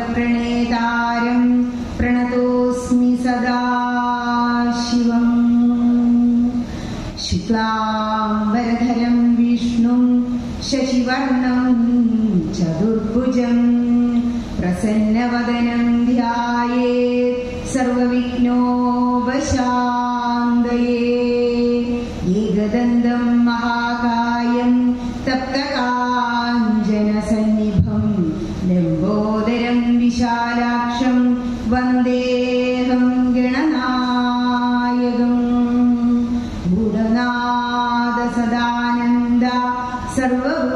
शिवमार्गप्रणेतारं प्रणतोऽस्मि सदा शिवम्। शुक्लाम्बरधरं विष्णुं शशिवर्णं चतुर्भुजं प्रसन्नवदनं ध्यायेत् सर्वविघ्नोपशान्तये। एकदन्तं महाकायं तप्तकाञ्चनसन्निभं लम्बोदरं विशालाक्षं वन्देऽहं गणनायकम्। भूतनाथ सदानन्द सर्वभूतदयापरा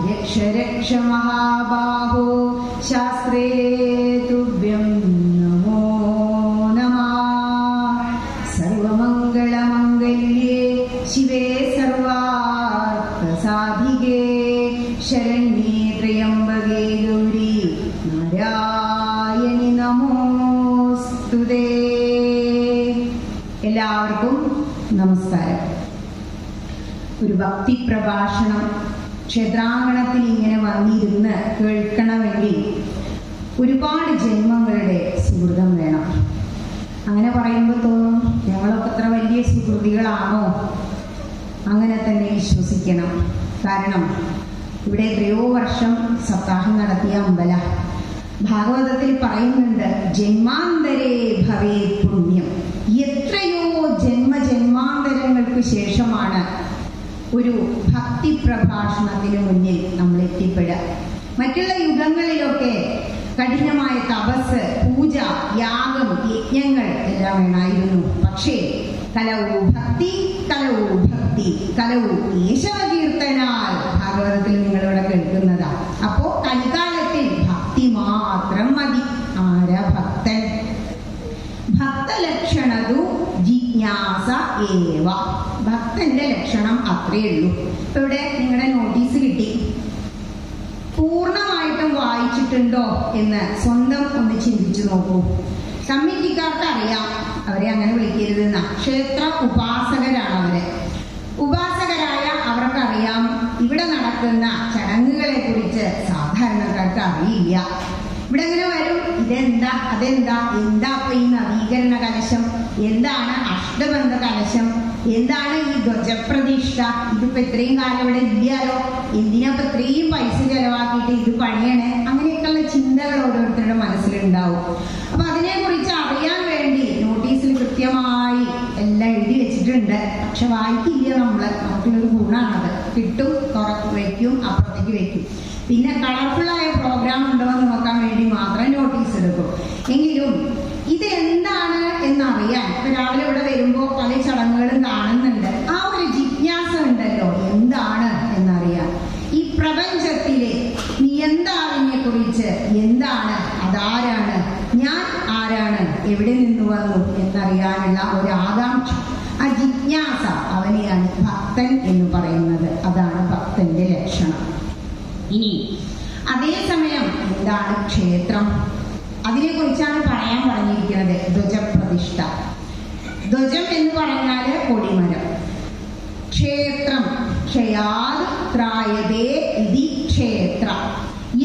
रक्ष रक्ष महाबाहो शास्त्रे तुभ्यं नमो नमः। सर्वमङ्गलमङ्गल्ये शिवे सर्वार्थसाधिके शरण्ये त्र्यम्बके गौरी നാരായണി നമോസ്തുതേ. എല്ലാവർക്കും നമസ്കാരം. ഒരു ഭക്തി പ്രഭാഷണം ക്ഷേത്രാങ്കണത്തിൽ ഇങ്ങനെ വന്നിരുന്ന് കേൾക്കണമെങ്കിൽ ഒരുപാട് ജന്മങ്ങളുടെ സുഹൃതം വേണം. അങ്ങനെ പറയുമ്പോൾ തോന്നും ഞങ്ങളൊക്കെ അത്ര വലിയ സുഹൃതികളാണോ? അങ്ങനെ തന്നെ വിശ്വസിക്കണം. കാരണം ഇവിടെ എത്രയോ വർഷം സപ്താഹം നടത്തിയ അമ്പല. ഭാഗവതത്തിൽ പറയുന്നുണ്ട് ജന്മാന്തരേ ഭവേ പുണ്യം. എത്രയോ ജന്മജന്മാന്തരങ്ങൾക്ക് ശേഷമാണ് ഒരു ഭക്തി പ്രഭാഷണത്തിന് മുന്നിൽ നമ്മൾ എത്തിപ്പെടുക. മറ്റുള്ള യുഗങ്ങളിലൊക്കെ കഠിനമായ തപസ്, പൂജ, യാഗം, യജ്ഞങ്ങൾ എല്ലാം വേണമായിരുന്നു. പക്ഷേ കലവു ഭക്തി കലവു ഭക്തി കലവു കേശവകീർത്തനാൽ ഭാഗവതത്തിൽ നിങ്ങളിവിടെ കേൾക്കുന്നതാ. അപ്പോ കലികാലത്തിൽ ഭക്തി മാത്രം മതി. ആരാ ഭക്തൻ? ഭക്തലക്ഷണതു ജിജ്ഞാസ ഏവ. ഭക്തന്റെ ലക്ഷണം അത്രയേ ഉള്ളൂ. ഇപ്പൊ ഇവിടെ നിങ്ങളുടെ നോട്ടീസ് കിട്ടി. പൂർണ്ണമായിട്ടും വായിച്ചിട്ടുണ്ടോ എന്ന് സ്വന്തം ഒന്ന് ചിന്തിച്ചു നോക്കൂ. കമ്മിറ്റിക്കാർക്ക് അറിയാം, അവരെ അങ്ങനെ വിളിക്കരുതെന്ന. ക്ഷേത്ര ഉപാസകരാണ് അവര്. ഉപാസകരായ അവർക്കറിയാം ഇവിടെ നടക്കുന്ന ചടങ്ങുകളെ കുറിച്ച് സാധാരണക്കാർക്ക് അറിയില്ല. ഇവിടെ എങ്ങനെ വരും, ഇതെന്താ അതെന്താ, എന്താ ഇപ്പൊ ഈ നവീകരണ കലശം, എന്താണ് അഷ്ടബന്ധ കലശം, എന്താണ് ഈ ധ്വജപ്രതിഷ്ഠ, ഇതിപ്പോ ഇത്രയും കാലം ഇവിടെ ഇല്ലാലോ, എന്തിനാ ഇത്രയും പൈസ ചെലവാക്കിയിട്ട് ഇത് പണിയണേ, അങ്ങനെയൊക്കെയുള്ള ചിന്തകൾ ഓരോരുത്തരുടെ മനസ്സിലുണ്ടാവും. അപ്പൊ അതിനെ കുറിച്ച് അറിയാൻ വേണ്ടി നോട്ടീസിൽ കൃത്യമായി എല്ലാം എഴുതി വെച്ചിട്ടുണ്ട്. പക്ഷെ വായിക്കില്ല നമ്മള്. നമുക്കൊരു ഗുണമാണത്. കിട്ടും, തുറക്ക് വെക്കും, അപ്പുറത്തേക്ക് വെക്കും. പിന്നെ കളർഫുള്ളായ പ്രോഗ്രാം ഉണ്ടോ എന്ന് നോക്കാൻ വേണ്ടി മാത്രം നോട്ടീസ് എടുക്കും. എങ്കിലും ഇത് എന്താണ് എന്നറിയാൻ ഇപ്പൊ രാവിലെ ഇവിടെ വരുമ്പോ പല ചടങ്ങുകളും കാണുന്നുണ്ട്. ആ ഒരു ജിജ്ഞാസ ഉണ്ടല്ലോ, എന്താണ് എന്നറിയാൻ. ഈ പ്രപഞ്ചത്തിലെ നിയന്താവിനെ കുറിച്ച് എന്താണ്, അതാരാണ്, ഞാൻ ആരാണ്, എവിടെ നിന്ന് വന്നു എന്നറിയാനുള്ള ഒരു ആകാംക്ഷ, ആ ജിജ്ഞാസ, അവനെയാണ് ഭക്തൻ എന്ന് പറയുന്നത്. അതാണ് ഭക്തന്റെ ലക്ഷണം. ഇനി അതേസമയം എന്താണ് ക്ഷേത്രം? അതിനെ കുറിച്ചാണ് പറയാൻ പറഞ്ഞിരിക്കുന്നത്. ധ്വജപ്രതിഷ്ഠ. ധ്വജം എന്ന് പറഞ്ഞാല് കൊടിമരം. ക്ഷേത്രം ക്ഷയാത് ത്രായതേ ഇതി ക്ഷേത്ര.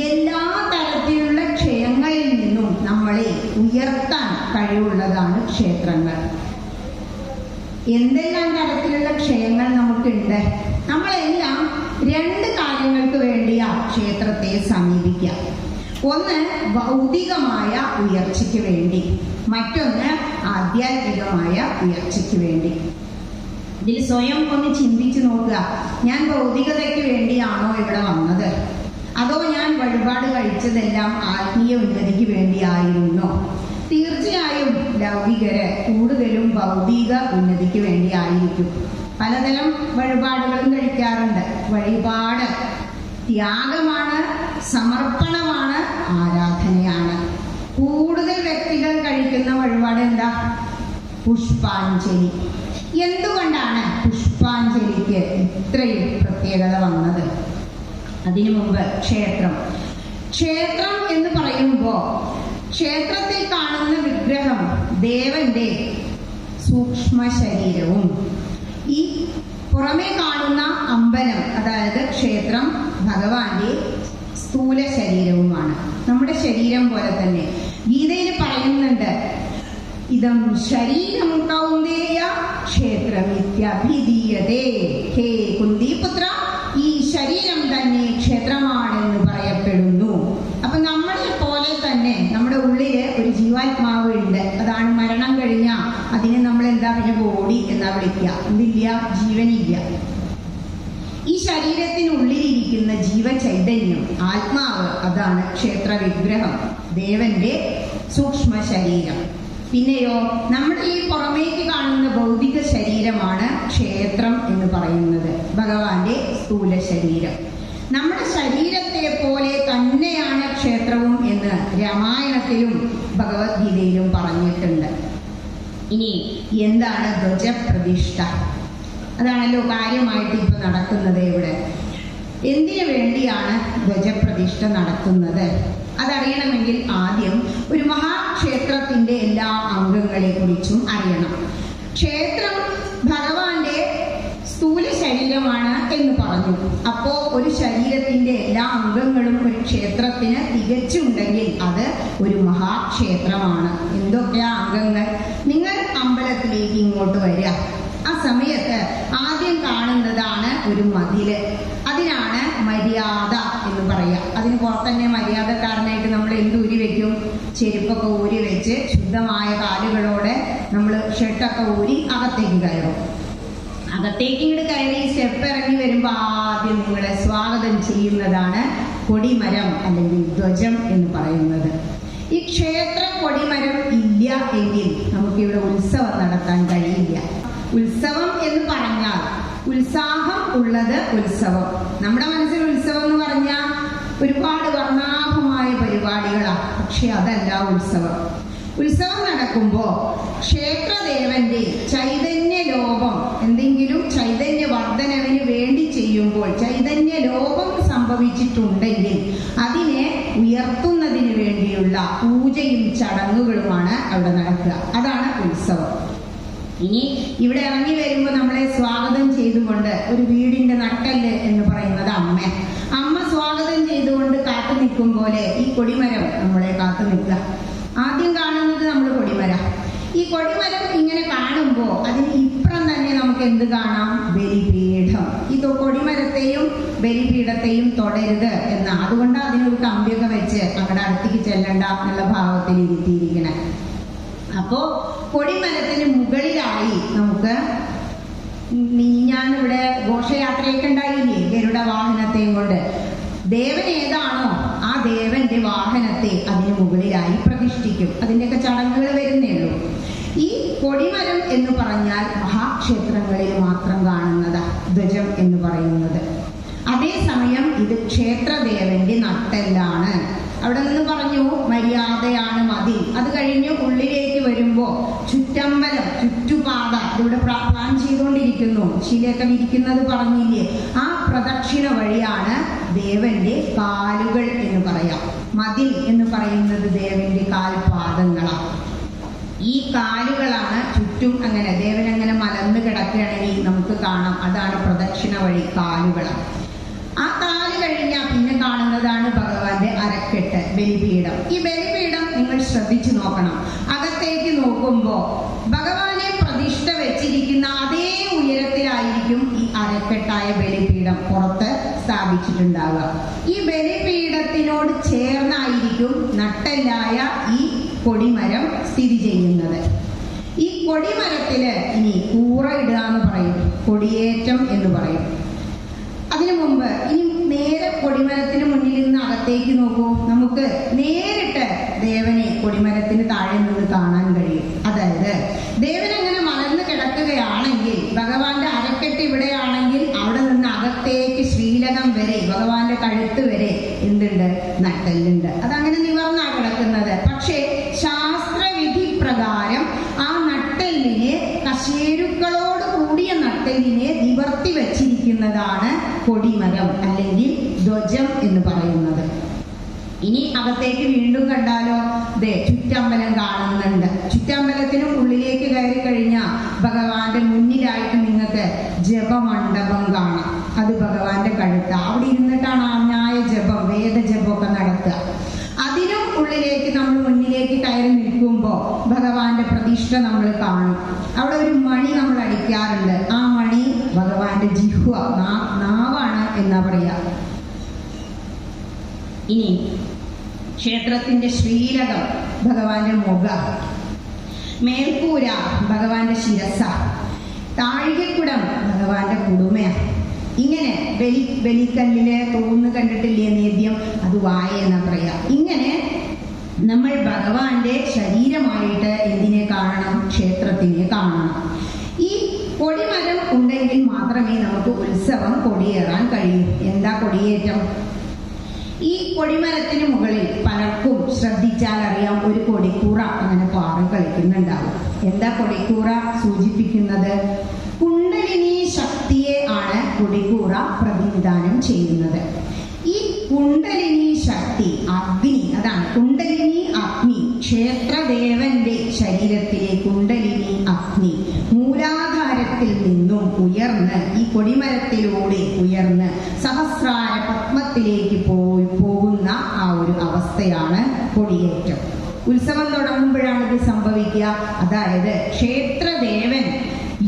എല്ലാ തരത്തിലുള്ള ക്ഷയങ്ങളിൽ നിന്നും നമ്മളെ ഉയർത്താൻ കഴിവുള്ളതാണ് ക്ഷേത്രങ്ങൾ. എന്തെല്ലാം തരത്തിലുള്ള ക്ഷയങ്ങൾ നമുക്കുണ്ട്? നമ്മളെല്ലാം രണ്ട് കാര്യങ്ങൾക്ക് വേണ്ടിയാ ക്ഷേത്രത്തെ സമീപിക്കുക. ഒന്ന് ഭൗതികമായ ഉയർച്ചയ്ക്ക് വേണ്ടി, മറ്റൊന്ന് ആധ്യാത്മികമായ ഉയർച്ചയ്ക്ക് വേണ്ടി. ഇതിൽ സ്വയം ഒന്ന് ചിന്തിച്ചു നോക്കുക. ഞാൻ ഭൗതികതയ്ക്ക് വേണ്ടിയാണോ ഇവിടെ വന്നത്, അതോ ഞാൻ വഴിപാട് കഴിച്ചതെല്ലാം ആത്മീയ ഉന്നതിക്ക് വേണ്ടിയായിരുന്നോ? തീർച്ചയായും ലൗകികര് കൂടുതലും ഭൗതിക ഉന്നതിക്ക് വേണ്ടിയായിരിക്കും. പലതരം വഴിപാടുകളും കഴിക്കാറുണ്ട്. വഴിപാട് ത്യാഗമാണ്, സമർപ്പണമാണ്, ആരാധനയാണ്. കൂടുതൽ വ്യക്തികൾ കഴിക്കുന്ന വഴിപാട് എന്താ? പുഷ്പാഞ്ജലി. എന്തുകൊണ്ടാണ് പുഷ്പാഞ്ജലിക്ക് ഇത്രയും പ്രത്യേകത വന്നത്? അതിനു മുമ്പ് ക്ഷേത്രം എന്ന് പറയുമ്പോൾ ക്ഷേത്രത്തിൽ കാണുന്ന വിഗ്രഹം ദേവന്റെ സൂക്ഷ്മ ശരീരവും ഈ പുറമെ കാണുന്ന അമ്പലം, അതായത് ക്ഷേത്രം, ഭഗവാന്റെ സ്ഥൂല ശരീരവുമാണ്. നമ്മുടെ ശരീരം പോലെ തന്നെ ഗീതയിൽ പറയുന്നുണ്ട്, ഇതം ശരീരം കൗന്ദേയ ക്ഷേത്രമിത്യഭിധീയതേ. ഹേ കുന്തിപുത്ര, ഈ ശരീരം തന്നെ ക്ഷേത്രമാണെന്ന് പറയപ്പെടുന്നു. അപ്പൊ നമ്മളെ പോലെ തന്നെ നമ്മുടെ ഉള്ളില് ഒരു ജീവാത്മാവ് ഉണ്ട്. അതാണ് മരണം കഴിഞ്ഞ അതിനെ നമ്മൾ എന്താ പിന്നെ ബോഡി എന്നാ വിളിക്കുക. എന്തില്ല? ജീവനില്ല. ഈ ശരീരത്തിനുള്ളിലിരിക്കുന്ന ജീവചൈതന്യം, ആത്മാവ്, അതാണ് ക്ഷേത്ര വിഗ്രഹം, ദേവന്റെ സൂക്ഷ്മ ശരീരം. പിന്നെയോ നമ്മുടെ ഈ പുറമേക്ക് കാണുന്ന ഭൗതിക ശരീരമാണ് ക്ഷേത്രം എന്ന് പറയുന്നത്, ഭഗവാന്റെ സ്ഥൂല ശരീരം. നമ്മുടെ ശരീരത്തെ പോലെ തന്നെയാണ് ക്ഷേത്രവും എന്ന് രാമായണത്തിലും ഭഗവത്ഗീതയിലും പറഞ്ഞിട്ടുണ്ട്. ഇനി എന്താണ് ധ്വജപ്രതിഷ്ഠ? അതാണല്ലോ കാര്യമായിട്ട് ഇപ്പൊ നടക്കുന്നത് ഇവിടെ. എന്തിനു വേണ്ടിയാണ് ധ്വജപ്രതിഷ്ഠ നടത്തുന്നത്? അതറിയണമെങ്കിൽ ആദ്യം ഒരു മഹാക്ഷേത്രത്തിന്റെ എല്ലാ അംഗങ്ങളെ കുറിച്ചും അറിയണം. ക്ഷേത്രം ഭഗവാന്റെ സ്ഥൂല ശരീരമാണ് എന്ന് പറഞ്ഞു. അപ്പോ ഒരു ശരീരത്തിന്റെ എല്ലാ അംഗങ്ങളും ഒരു ക്ഷേത്രത്തിന് തികച്ചുണ്ടെങ്കിൽ അത് ഒരു മഹാക്ഷേത്രമാണ്. എന്തൊക്കെയാ അംഗങ്ങൾ? നിങ്ങൾ അമ്പലത്തിലേക്ക് ഇങ്ങോട്ട് വരിക. ആ സമയത്ത് ആദ്യം കാണുന്നതാണ് ഒരു മതില്. അതിനാണ് മര്യാദ എന്ന് പറയാ. അതിന് പുറത്തന്നെ മര്യാദക്കാരനായിട്ട് നമ്മൾ എന്ത് ഊരി വെക്കും? ചെരുപ്പൊക്കെ ഊരി വെച്ച് ശുദ്ധമായ കാലുകളോടെ നമ്മൾ ഷർട്ടൊക്കെ ഊരി അകത്തേക്ക് കയറും. അകത്തേക്ക് ഇങ്ങോട്ട് കയറി സ്റ്റെപ്പ് ഇറങ്ങി വരുമ്പോൾ ആദ്യം നിങ്ങളെ സ്വാഗതം ചെയ്യുന്നതാണ് കൊടിമരം അല്ലെങ്കിൽ ധ്വജം എന്ന് പറയുന്നത്. ഈ ക്ഷേത്ര കൊടിമരം ഇല്ല എങ്കിൽ നമുക്കിവിടെ ഉത്സവം നടത്താൻ കഴിയില്ല. ഉത്സവം എന്ന് പറഞ്ഞാൽ ഉത്സാഹം ഉള്ളത് ഉത്സവം. നമ്മുടെ മനസ്സിൽ ഉത്സവം എന്ന് പറഞ്ഞാൽ ഒരുപാട് വർണ്ണാഭമായ പരിപാടികളാണ്. പക്ഷെ അതല്ല ഉത്സവം. ഉത്സവം നടക്കുമ്പോ ക്ഷേത്രദേവന്റെ ചൈതന്യ ലോപം, എന്തെങ്കിലും ചൈതന്യ വർധനവിന് വേണ്ടി ചെയ്യുമ്പോൾ ചൈതന്യ ലോപം സംഭവിച്ചിട്ടുണ്ടെങ്കിൽ അതിനെ ഉയർത്തുന്നതിന് വേണ്ടിയുള്ള പൂജയും ചടങ്ങുകളുമാണ് അവിടെ നടക്കുക. അതാണ് ഉത്സവം. ഇനി ഇവിടെ ഇറങ്ങി വരുമ്പോൾ നമ്മളെ സ്വാഗതം ചെയ്തുകൊണ്ട് ഒരു വീടിന്റെ നട്ടെല്ല് എന്ന് പറയുന്നത് അമ്മ സ്വാഗതം ചെയ്തുകൊണ്ട് കാത്തു നിൽക്കും പോലെ ഈ കൊടിമരം നമ്മളെ കാത്തു നിൽക്കുക. ആദ്യം കാണുന്നത് നമ്മൾ കൊടിമരം. ഈ കൊടിമരം ഇങ്ങനെ കാണുമ്പോൾ അതിന് ഇപ്പുറം തന്നെ നമുക്ക് എന്ത് കാണാം? ബലിപീഠം. ഈ കൊടിമരത്തെയും ബലിപീഠത്തെയും തൊടരുത് എന്ന്, അതുകൊണ്ട് അതിനൊരു കമ്പിയൊക്കെ വെച്ച് അങ്ങടെ അടുത്തേക്ക് ചെല്ലണ്ട എന്നുള്ള ഭാവത്തിൽ ഇരുത്തിയിരിക്കണേ. അപ്പോ കൊടിമരത്തിന് മുകളിലായി നമുക്ക് ഞാനിവിടെ ഘോഷയാത്രയൊക്കെ ഉണ്ടായില്ലേ ഗരുഡ വാഹനത്തെയും കൊണ്ട്. ദേവൻ ഏതാണോ ആ ദേവന്റെ വാഹനത്തെ അതിന് മുകളിലായി പ്രതിഷ്ഠിക്കും. അതിൻ്റെയൊക്കെ ചടങ്ങുകൾ വരുന്നേ ഉള്ളൂ. ഈ കൊടിമരം എന്ന് പറഞ്ഞാൽ മഹാക്ഷേത്രങ്ങളിൽ മാത്രം കാണുന്നതാ ധ്വജം എന്ന് പറയുന്നത്. അതേസമയം ഇത് ക്ഷേത്രദേവന്റെ നട്ടെല്ലാണ്. അവിടെ നിന്ന് പറഞ്ഞു മര്യാദയാണ് മതി. അത് കഴിഞ്ഞ് ഉള്ളിലേക്ക് വരുമ്പോ ചുറ്റമ്പലം, ചുറ്റുപാത ഇവിടെ പ്ലാൻ ചെയ്തുകൊണ്ടിരിക്കുന്നു. ശിലയൊക്കെ വിരിക്കുന്നത് പറഞ്ഞില്ലേ? ആ പ്രദക്ഷിണ വഴിയാണ് ദേവന്റെ കാലുകൾ എന്ന് പറയാം. മതിൽ എന്ന് പറയുന്നത് ദേവന്റെ കാൽപാദങ്ങളാണ്. ഈ കാലുകളാണ് ചുറ്റും അങ്ങനെ ദേവൻ അങ്ങനെ മലർന്ന് കിടക്കുകയാണെങ്കിൽ നമുക്ക് കാണാം. അതാണ് പ്രദക്ഷിണ വഴി, കാലുകളാണ്. ആ കാല് കഴിഞ്ഞാൽ പിന്നെ കാണുന്നതാണ് ഭഗവാന്റെ അരക്കെട്ട്, ബലിപീഠം. ഈ ബലിപീഠം നിങ്ങൾ ശ്രദ്ധിച്ചു നോക്കണം. അകത്തേക്ക് നോക്കുമ്പോ ഭഗവാനെ പ്രതിഷ്ഠ വെച്ചിരിക്കുന്ന അതേ ഉയരത്തിലായിരിക്കും ഈ അരക്കെട്ടായ ബലിപീഠം പുറത്ത് സ്ഥാപിച്ചിട്ടുണ്ടാവുക. ഈ ബലിപീഠത്തിനോട് ചേർന്നായിരിക്കും നട്ടെല്ലായ ഈ കൊടിമരം സ്ഥിതി ചെയ്യുന്നത്. ഈ കൊടിമരത്തില് ഇനി കൂറ ഇടുക എന്ന് പറയും, കൊടിയേറ്റം എന്ന് പറയും. അതിനു മുമ്പ് ഇനി നേരെ കൊടിമരത്തിന് മുന്നിൽ നിന്ന് അകത്തേക്ക് നോക്കൂ, നമുക്ക് നേരിട്ട് ദേവനെ കൊടിമരത്തിന് താഴെ നിന്ന് കാണാൻ കഴിയും. അതായത് ദേവൻ അങ്ങനെ മലർന്നു കിടക്കുകയാണെങ്കിൽ, ഭഗവാന്റെ അരക്കെട്ട് ഇവിടെയാണെങ്കിൽ അവിടെ നിന്ന് അകത്തേക്ക് ശ്രീലകം വരെ, ഭഗവാന്റെ കഴുത്ത് വരെ എന്തുണ്ട്? നട്ടെല്ലുണ്ട്. അതങ്ങനെ നിവർന്നാ കിടക്കുന്നത്. പക്ഷേ ശാസ്ത്രവിധി പ്രകാരം ആ നട്ടെല്ലിനെ, കശേരുക്കളോട് കൂടിയ നട്ടെല്ലിനെ നിവർത്തി വച്ചിരിക്കുന്നതാണ് കൊടിമരം അല്ലെങ്കിൽ ധ്വജം എന്ന് പറയുന്നത്. ഇനി അകത്തേക്ക് വീണ്ടും കണ്ടാലോ, ദേ ചുറ്റമ്പലം കാണുന്നുണ്ട്. ചുറ്റമ്പലത്തിന് ഉള്ളിലേക്ക് കയറി കഴിഞ്ഞാൽ ഭഗവാന്റെ മുന്നിലായിട്ട് നിങ്ങൾക്ക് ജപമണ്ഡപം കാണാം. അത് ഭഗവാന്റെ കഴുത്ത്. അവിടെ ഇരുന്നിട്ടാണ് ആജ്ഞായ ജപം, വേദജപമൊക്കെ നടത്തുക. അതിനും ഉള്ളിലേക്ക് നമ്മൾ മുന്നിലേക്ക് കയറി നിൽക്കുമ്പോൾ ഭഗവാന്റെ പ്രതിഷ്ഠ നമ്മൾ കാണും. അവിടെ ഒരു മണി നമ്മൾ അടിക്കാറുണ്ട്. ആ മണി ഭഗവാന്റെ ജിഹ്വ, നാവാണ് എന്നാ പറയാ. ഇനി ക്ഷേത്രത്തിന്റെ ശ്രീലകം ഭഗവാന്റെ മുഖം, മേൽക്കൂര ഭഗവാന്റെ ശിരസ, താഴികക്കുടം ഭഗവാന്റെ കുടുമ. ഇങ്ങനെ ബലിക്കല്ലില് തൂന്ന് കണ്ടിട്ടില്ലേ നേദ്യം, അത് വായ എന്നാ പറയാ. ഇങ്ങനെ നമ്മൾ ഭഗവാന്റെ ശരീരമായിട്ട് എന്തിനെ കാണണം? ക്ഷേത്രത്തിനെ കാണണം. ഈ കൊടിമരം ഉണ്ടെങ്കിൽ മാത്രമേ നമുക്ക് ഉത്സവം കൊടിയേറാൻ കഴിയൂ. എന്താ കൊടിയേറ്റം? ഈ കൊടിമരത്തിന് മുകളിൽ പലർക്കും ശ്രദ്ധിച്ചാൽ അറിയാം, ഒരു കൊടിക്കൂറ അങ്ങനെ പാറി കളിക്കുന്നുണ്ടാവും. എന്താ കൊടിക്കൂറ സൂചിപ്പിക്കുന്നത്? കുണ്ടലിനി ശക്തിയെ ആണ് കൊടിക്കൂറ പ്രതിനിധാനം ചെയ്യുന്നത്. ഈ കുണ്ടലിനി ശക്തി അഗ്നി, അതാണ് കുണ്ടലിനി അഗ്നി. ക്ഷേത്രദേവന്റെ ശരീരത്തിലെ കുണ്ടലിനി അഗ്നി മൂലാധാരത്തിൽ നിന്നും ഉയർന്ന് ഈ കൊടിമരത്തിലൂടെ ഉയർന്ന് സഹസ്രാര പത്മത്തിലേക്ക് പോകുന്ന ആ ഒരു അവസ്ഥയാണ് കൊടിയേറ്റം. ഉത്സവം തുടങ്ങുമ്പോഴാണ് ഇത് സംഭവിക്കുക. അതായത് ക്ഷേത്രദേവൻ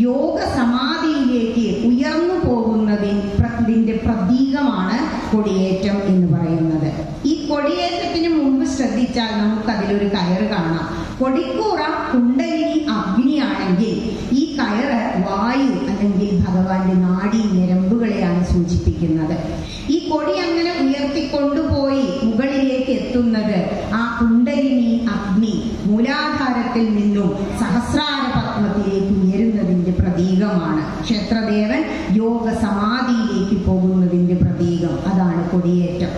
യോഗ സമാധിയിലേക്ക് ഉയർന്നു പോകുന്നതിന്റെ പ്രതീകമാണ് കൊടിയേറ്റം എന്ന് പറയുന്നത്. ഈ കൊടിയേറ്റത്തിന് മുമ്പ് ശ്രദ്ധിച്ചാൽ നമുക്ക് അതിലൊരു കയറ് കാണാം. കൊടിക്കൂറ കുണ്ടലിനി അഗ്നിയാണെങ്കിൽ ഈ കയറ് വായു അല്ലെങ്കിൽ ഭഗവാന്റെ നാഡീ ഞരമ്പുകളെയാണ് സൂചിപ്പിക്കുന്നത്. ഈ കൊടി അങ്ങനെ ഉയർത്തിക്കൊണ്ടുപോയി മുകളിലേക്ക് എത്തുന്നത് ആ കുണ്ടലിനി അഗ്നി മൂലാധാരത്തിൽ നിന്നും സഹസ്രാര പത്മത്തിലേക്ക് ഉയരുന്നതിന്റെ പ്രതീകമാണ്. ക്ഷേത്രദേവൻ യോഗ സമാധിയിലേക്ക് പോകുന്നതിന്റെ പ്രതീകം, അതാണ് കൊടിയേറ്റം.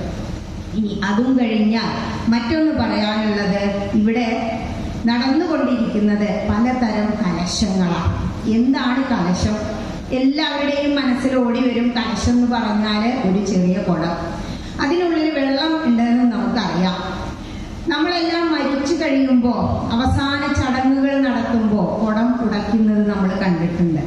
ഇനി അതും കഴിഞ്ഞാൽ മറ്റൊന്ന് പറയാനുള്ളത്, ഇവിടെ നടന്നുകൊണ്ടിരിക്കുന്നത് പലതരം കലശങ്ങളാണ്. എന്താണ് കലശം? എല്ലാവരുടെയും മനസ്സിൽ ഓടി വരും കലശം എന്ന് പറഞ്ഞാൽ ഒരു ചെറിയ കുടം, അതിനുള്ളിൽ വെള്ളം ഉണ്ടെന്ന് നമുക്കറിയാം. നമ്മളെല്ലാം മരിച്ചു കഴിയുമ്പോൾ അവസാന ചടങ്ങുകൾ നടത്തുമ്പോൾ കുടം ഉടയ്ക്കുന്നത് നമ്മൾ കണ്ടിട്ടുണ്ട്.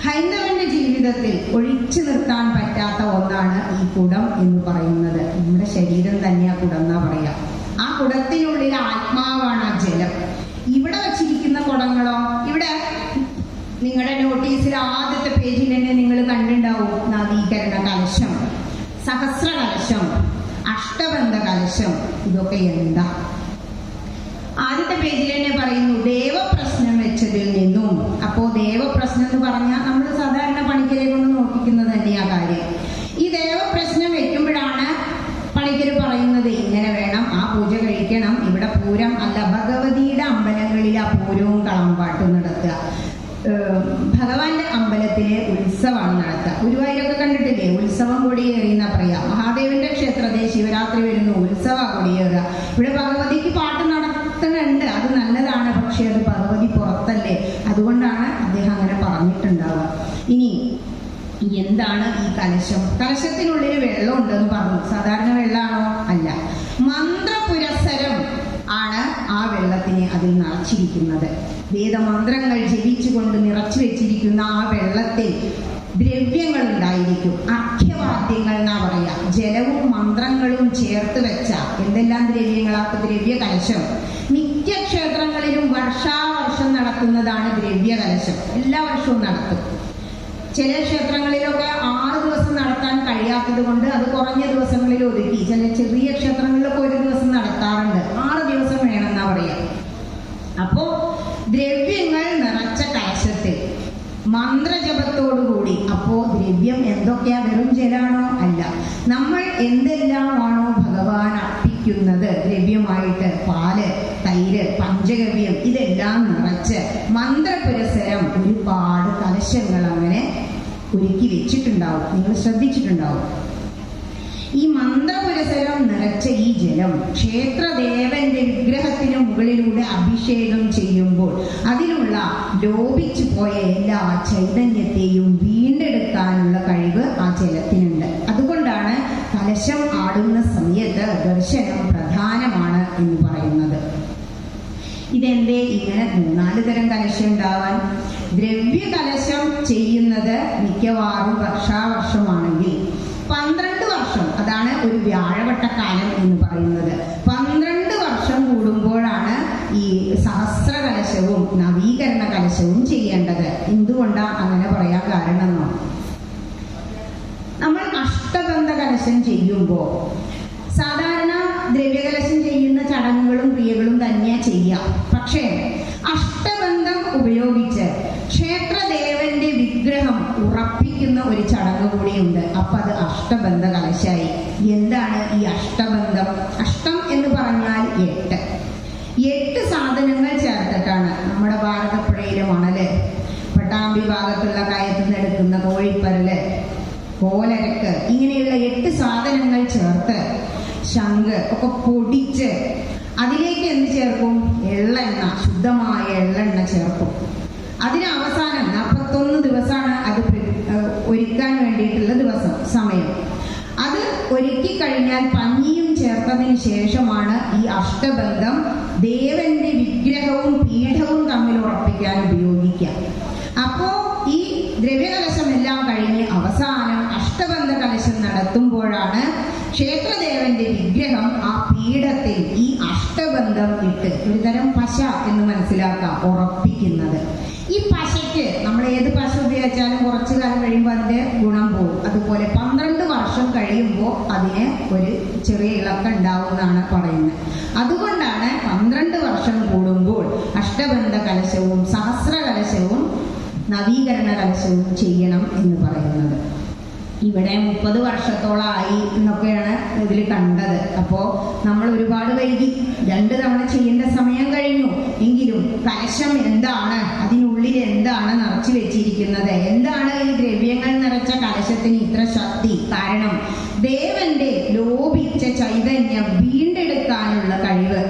ഹൈന്ദവന്റെ ജീവിതത്തിൽ ഒഴിച്ചു നിർത്താൻ പറ്റാത്ത ഒന്നാണ് ഈ കുടം എന്ന് പറയുന്നത്. നമ്മുടെ ശരീരം തന്നെ ആ കുടം എന്നാ പറയാം. ആ കുടത്തിനുള്ളിൽ ആത്മാവാണ് ആ ജലം. ഇവിടെ വച്ചിരിക്കുന്ന കുടങ്ങളോ, ഇവിടെ നിങ്ങളുടെ നോട്ടീസിൽ ആദ്യത്തെ പേജിൽ തന്നെ നിങ്ങൾ കണ്ടിട്ടുണ്ടാവും നവീകരണ കലശം, സഹസ്ര കലശം, അഷ്ടബന്ധ കലശം. ഇതൊക്കെ എന്താ? ആദ്യത്തെ പേജിൽ തന്നെ പറയുന്നു ദേവപ്രശ്നം വെച്ചതിൽ നിന്നും. അപ്പോ ദേവപ്രശ്നം എന്ന് പറഞ്ഞാൽ നമ്മൾ സാധാരണ പണിക്കരെ കൊണ്ട് നോക്കിക്കുന്നത് തന്നെയാ കാര്യം. ഈ ദേവപ്രശ്നം വെക്കുമ്പോഴാണ് പണിക്കര് പറയുന്നത് ഇങ്ങനെ വേണം, ആ പൂജ കഴിക്കണം, ഇവിടെ പൂരം അല്ല, ഭഗവതിയുടെ അമ്പലങ്ങളിൽ ആ പൂരവും കളമ്പാട്ടും നടത്തുക, ഭഗവാന്റെ അമ്പലത്തിലെ ഉത്സവമാണ് നടത്തുക. ഗുരുവായൂരൊക്കെ കണ്ടിട്ടില്ലേ, ഉത്സവം കൊടിയേറി എന്നാ പറയാ. മഹാദേവന്റെ ക്ഷേത്രത്തെ ശിവരാത്രി വരുന്നു, ഉത്സവ കൊടിയേറുക. ഇവിടെ ഭഗവതിക്ക് പാട്ട് നടത്തുന്നുണ്ട്, അത് നല്ലതാണ്. പക്ഷെ അത് ഭഗവതി പുറത്തല്ലേ, അതുകൊണ്ടാണ് അദ്ദേഹം അങ്ങനെ പറഞ്ഞിട്ടുണ്ടാവുക. ഇനി എന്താണ് ഈ കലശം? കലശത്തിനുള്ളിൽ വെള്ളം ഉണ്ടെന്ന് പറഞ്ഞു. സാധാരണ വെള്ളമാണോ? അല്ല, മന്ത്രപുരസരം ആണ് ആ വെള്ളത്തിനെ അതിൽ നിറച്ചിരിക്കുന്നത്. വേദമന്ത്രങ്ങൾ ജപിച്ചുകൊണ്ട് നിറച്ചു വെച്ചിരിക്കുന്ന ആ വെള്ളത്തിൽ ദ്രവ്യങ്ങൾ ഉണ്ടായിരിക്കും. അർഘ്യവാദ്യങ്ങൾ എന്നാ പറയാ. ജലവും മന്ത്രങ്ങളും ചേർത്ത് വെച്ച എന്തെല്ലാം ദ്രവ്യങ്ങളാണ്? ദ്രവ്യ കലശം. മിക്ക ക്ഷേത്രങ്ങളിലും വർഷാവർഷം നടത്തുന്നതാണ് ദ്രവ്യ കലശം. എല്ലാ വർഷവും നടത്തും. ചില ക്ഷേത്രങ്ങളിലൊക്കെ 6 ദിവസം നടത്താൻ കഴിയാത്തത് കൊണ്ട് അത് കുറഞ്ഞ ദിവസങ്ങളിൽ ഒതുക്കി. ചില ചെറിയ ക്ഷേത്രങ്ങളിലൊക്കെ 1 ദിവസം നടത്താറുണ്ട്. 6 ദിവസം വേണമെന്നാ പറയാ. അപ്പോ ദ്രവ്യങ്ങൾ നിറച്ച കലശത്തിൽ മന്ത്രജപത്തോടുകൂടി. അപ്പോ ദ്രവ്യം എന്തൊക്കെയാ? വെറും ജലാണോ? അല്ല. നമ്മൾ എന്തെല്ലാമാണോ ഭഗവാൻ അർപ്പിക്കുന്നത് ദ്രവ്യമായിട്ട് പാല്, തൈര്, പഞ്ചഗവ്യം ഇതെല്ലാം നിറച്ച് മന്ത്രപുരസരം ഒരുപാട് കലശങ്ങൾ അങ്ങനെ ഒരുക്കി വെച്ചിട്ടുണ്ടാവും. നിങ്ങൾ ശ്രദ്ധിച്ചിട്ടുണ്ടാവും. ഈ മന്ത്രപുരസരം നിറച്ച ഈ ജലം ക്ഷേത്രദേവന്റെ വിഗ്രഹത്തിന് മുകളിലൂടെ അഭിഷേകം ചെയ്യുമ്പോൾ അതിലുള്ള ലോപിച്ചു പോയ എല്ലാ ചൈതന്യത്തെയും വീണ്ടെടുക്കാനുള്ള കഴിവ് ആ ജലത്തിനുണ്ട്. അതുകൊണ്ടാണ് കലശം ആടുന്ന സമയത്ത് ദർശനം പ്രധാനമാണ് എന്ന് പറയുന്നത്. ഇതെന്തേ ഇങ്ങനെ 3-4 തരം കലശം ഉണ്ടാവാൻ? ദ്രവ്യ കലശം ചെയ്യുന്നത് മിക്കവാറും വർഷാവർഷമാണെങ്കിൽ 12 വർഷം, അതാണ് ഒരു വ്യാഴവട്ടക്കാലം എന്ന് പറയുന്നത്. 12 വർഷം കൂടുമ്പോഴാണ് ഈ സഹസ്ര കലശവും നവീകരണ കലശവും ചെയ്യേണ്ടത്. എന്തുകൊണ്ടാണ് അങ്ങനെ പറയാൻ കാരണം എന്നോ, നമ്മൾ അഷ്ടബന്ധ കലശം ചെയ്യുമ്പോൾ സാധാരണ ദ്രവ്യകലശം ചെയ്യുന്ന ചടങ്ങുകളും ക്രിയകളും തന്നെയാണ് ചെയ്യാം. പക്ഷേ അഷ്ടബന്ധം ഉപയോഗിച്ച് ക്ഷേത്രദേവന്റെ വിഗ്രഹം ഉറപ്പിക്കുന്ന ഒരു ചടങ്ങ് കൂടിയുണ്ട്. അപ്പൊ അത് അഷ്ടബന്ധ കലശായി. എന്താണ് ഈ അഷ്ടബന്ധം? അഷ്ടം എന്ന് പറഞ്ഞാൽ 8 സാധനങ്ങൾ ചേർത്തിട്ടാണ് നമ്മുടെ ഭാരതപ്പുഴയിലെ മണല്, പട്ടാമ്പി ഭാഗത്തുള്ള കയത്തുനിന്ന് എടുക്കുന്ന കോഴിപ്പരല്, കോലരക്ക്, ഇങ്ങനെയുള്ള 8 സാധനങ്ങൾ ചേർത്ത് ശംഖ് ഒക്കെ പൊടിച്ച് അതിലേക്ക് എന്ത് ചേർക്കും? എള്ളെണ്ണ, ശുദ്ധമായ എള്ളെണ്ണ ചേർക്കും. അതിന് അവസാനം 41 ദിവസമാണ് അത് ഒരുക്കാൻ വേണ്ടിയിട്ടുള്ള സമയം. അത് ഒരുക്കി കഴിഞ്ഞാൽ പഞ്ഞിയും ചേർത്തതിന് ശേഷമാണ് ഈ അഷ്ടബന്ധം ദേവന്റെ വിഗ്രഹവും പീഠവും തമ്മിൽ ഉറപ്പിക്കാൻ ഉപയോഗിക്കുക. അപ്പോ ഈ ദ്രവ്യകലശമെല്ലാം കഴിഞ്ഞ് അവസാനം അഷ്ടബന്ധ കലശം നടത്തുമ്പോഴാണ് ക്ഷേത്രദേവന്റെ വിഗ്രഹം ആ പീഠത്തിൽ ഈ അഷ്ടബന്ധം ഇട്ട് ഒരുതരം പശ എന്ന് മനസ്സിലാക്കാം ഉറപ്പിക്കുന്നത്. ഈ പശയ്ക്ക് നമ്മൾ ഏത് പശ ഉപയോഗിച്ചാലും കുറച്ചു കാലം കഴിയുമ്പോൾ അതിന്റെ ഗുണം പോകും. അതുപോലെ 12 വർഷം കഴിയുമ്പോൾ അതിന് ഒരു ചെറിയ ഇളക്കം ഉണ്ടാവും എന്നാണ് പറയുന്നത്. അതുകൊണ്ടാണ് 12 വർഷം കൂടുമ്പോൾ അഷ്ടബന്ധ കലശവും സഹസ്ര കലശവും നവീകരണ കലശവും ചെയ്യണം എന്ന് പറയുന്നത്. ഇവിടെ 30 വർഷത്തോളമായി എന്നൊക്കെയാണ് ഇതിൽ കണ്ടത്. അപ്പോൾ നമ്മൾ ഒരുപാട് വൈകി, 2 തവണ ചെയ്യേണ്ട സമയം കഴിഞ്ഞു. എങ്കിലും കലശം എന്താണ്, അതിനുള്ളിൽ എന്താണ് നിറച്ചു വെച്ചിരിക്കുന്നത്, എന്താണ് ഈ ദ്രവ്യങ്ങൾ നിറച്ച കലശത്തിന് ഇത്ര ശക്തി? കാരണം ദേവന്റെ ലോപിച്ച ചൈതന്യം വീണ്ടെടുക്കാനുള്ള കഴിവ്,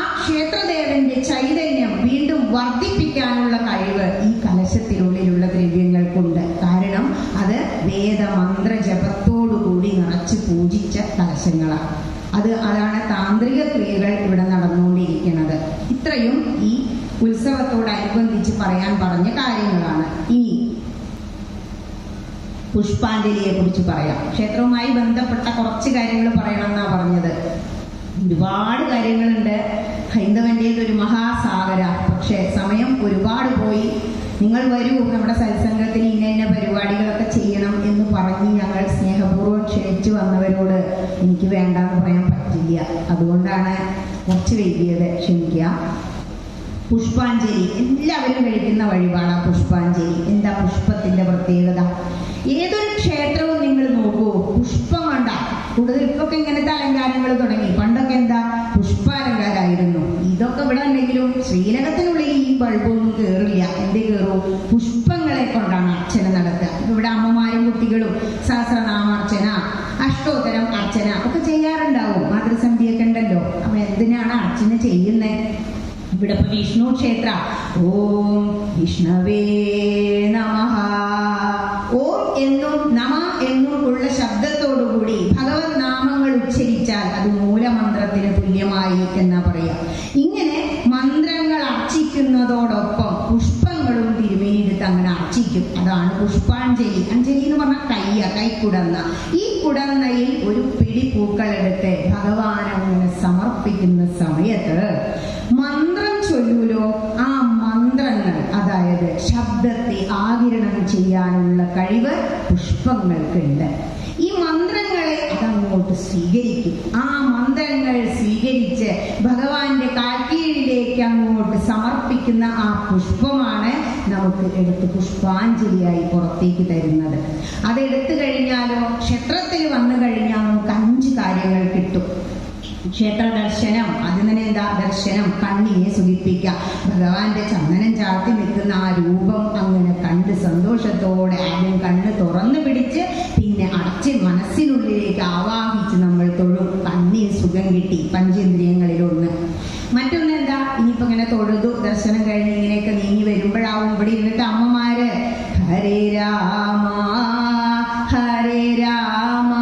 ആ ക്ഷേത്രദേവന്റെ ചൈതന്യം വീണ്ടും വർദ്ധിപ്പിക്കാനുള്ള കഴിവ് ഈ കലശത്തിനുള്ളിലുള്ള ദ്രവ്യങ്ങൾക്കുണ്ട്. കാരണം അത് വേദമന്ത്ര ജപത്തോടുകൂടി നിറച്ച് പൂജിച്ച കലശങ്ങളാണ്. അതാണ് താന്ത്രിക ക്രിയകൾ ഇവിടെ നടന്നുകൊണ്ടിരിക്കുന്നത്. ഇത്രയും ഈ ഉത്സവത്തോടനുബന്ധിച്ച് പറയാൻ പറഞ്ഞ കാര്യങ്ങളാണ്. ഇനി പുഷ്പാഞ്ജലിയെ കുറിച്ച് പറയാം. ക്ഷേത്രവുമായി ബന്ധപ്പെട്ട കുറച്ച് കാര്യങ്ങൾ പറയണം എന്നാ പറഞ്ഞത്. ഒരുപാട് കാര്യങ്ങളുണ്ട്. ഹൈന്ദവന്റേത് ഒരു മഹാസാഗര. പക്ഷെ സമയം ഒരുപാട് പോയി. നിങ്ങൾ വരൂ, നമ്മുടെ സത്സംഗത്തിന് ഇന്ന പരിപാടികളൊക്കെ ചെയ്യണം എന്ന് പറഞ്ഞ് ഞങ്ങൾ സ്നേഹപൂർവ്വം ക്ഷണിച്ചു വന്നവരോട് എനിക്ക് വേണ്ടെന്ന് പറയാൻ പറ്റില്ല. അതുകൊണ്ടാണ് കുറച്ച് വൈകിയത്, ക്ഷമിക്കുക. പുഷ്പാഞ്ജലി എല്ലാവരും കഴിക്കുന്ന വഴിപാടാണ് പുഷ്പാഞ്ജലി. എന്താ പുഷ്പത്തിന്റെ പ്രത്യേകത? ഏതൊരു ക്ഷേത്രവും നിങ്ങൾ നോക്കൂ, പുഷ്പം കൊണ്ട കൂടുതൽ. ഇപ്പൊക്കെ ഇങ്ങനത്തെ അലങ്കാരങ്ങൾ തുടങ്ങി. പണ്ടൊക്കെ എന്താ പുഷ്പാലങ്കാരായിരുന്നു. ഇതൊക്കെ ഇവിടെ ഉണ്ടെങ്കിലും ശ്രീലകത്തിനുള്ളിൽ ഈ ബൾബൊന്നും കയറില്ല. എന്ത് കയറൂ? പുഷ്പങ്ങളെ കൊണ്ടാണ് അർച്ചന നടത്തുക. ഇവിടെ അമ്മമാരും കുട്ടികളും സഹസ്രനാമാർച്ചന, അഷ്ടോത്തരം അർച്ചന ഒക്കെ ചെയ്യാറുണ്ടാവും. മാതൃസന്ധ്യയൊക്കെ ഉണ്ടല്ലോ. അപ്പൊ എന്തിനാണ് അർച്ചന ചെയ്യുന്നത്? ഇവിടെ വിഷ്ണു ക്ഷേത്ര, ഓം വിഷ്ണവേ നമഃ, ഓം എന്നും നമ എന്നും ഉള്ള ശബ്ദത്തോടുകൂടി ഭഗവത് നാമങ്ങൾ ഉച്ചരിച്ചാൽ അത് മൂലമന്ത്രത്തിന് തുല്യമായി എന്നാ പറയാ. ഇങ്ങനെ മന്ത്രങ്ങൾ അർച്ചിക്കുന്നതോടൊപ്പം പുഷ്പങ്ങളും തിരുമേനിയെടുത്ത് അങ്ങനെ അർച്ചിക്കും. അതാണ് പുഷ്പാഞ്ജലി. അഞ്ജലി എന്ന് പറഞ്ഞാൽ കൈക്കുടന്ന. ഈ കുടന്നയിൽ ഒരു പിടി പൂക്കളെടുത്ത് ഭഗവാനെ അങ്ങനെ സമർപ്പിക്കുന്ന സമയത്ത് മന്ത്രം ചൊല്ലൂലോ, ആ മന്ത്രങ്ങൾ, അതായത് ശബ്ദത്തെ ആഗിരണം ചെയ്യാനുള്ള കഴിവ് പുഷ്പങ്ങൾക്കുണ്ട്. ഈ മന്ത്രങ്ങളെ അതങ്ങോട്ട് സ്വീകരിക്കും. ആ മന്ത്രങ്ങൾ സ്വീകരിച്ച് ഭഗവാന്റെ കാൽക്കീഴിലേക്ക് അങ്ങോട്ട് സമർപ്പിക്കുന്ന ആ പുഷ്പമാണ് നമുക്ക് എടുത്ത് പുഷ്പാഞ്ജലിയായി പുറത്തേക്ക് തരുന്നത്. അതെടുത്തു കഴിഞ്ഞാലോ, ക്ഷേത്രത്തിൽ വന്നു കഴിഞ്ഞാൽ നമുക്ക് 5 കാര്യങ്ങൾ കിട്ടും. ക്ഷേത്ര ദർശനം, അത് തന്നെ എന്താ ദർശനം, കണ്ണിനെ സുഖിപ്പിക്കുക. ഭഗവാന്റെ ചന്ദനം ചാർത്തി നിൽക്കുന്ന ആ രൂപം അങ്ങനെ കണ്ട് സന്തോഷത്തോടെ ആദ്യം കണ്ണ് തുറന്നു പിടിച്ച് പിന്നെ അടച്ച് മനസ്സിനുള്ളിലേക്ക് ആവാഹിച്ച് നമ്മൾ തൊഴും. കണ്ണിന് സുഖം കിട്ടി, പഞ്ചേന്ദ്രിയങ്ങളിലൊന്ന്. മറ്റൊന്ന് എന്താ, ഇനിയിപ്പോ ഇങ്ങനെ തൊഴുതു ദർശനം കഴിഞ്ഞ് ഇങ്ങനെയൊക്കെ നീങ്ങി വരുമ്പോഴാവും ഇവിടെ ഇരുന്നിട്ട് അമ്മമാര് ഹരേ രാമ ഹരേ രാമ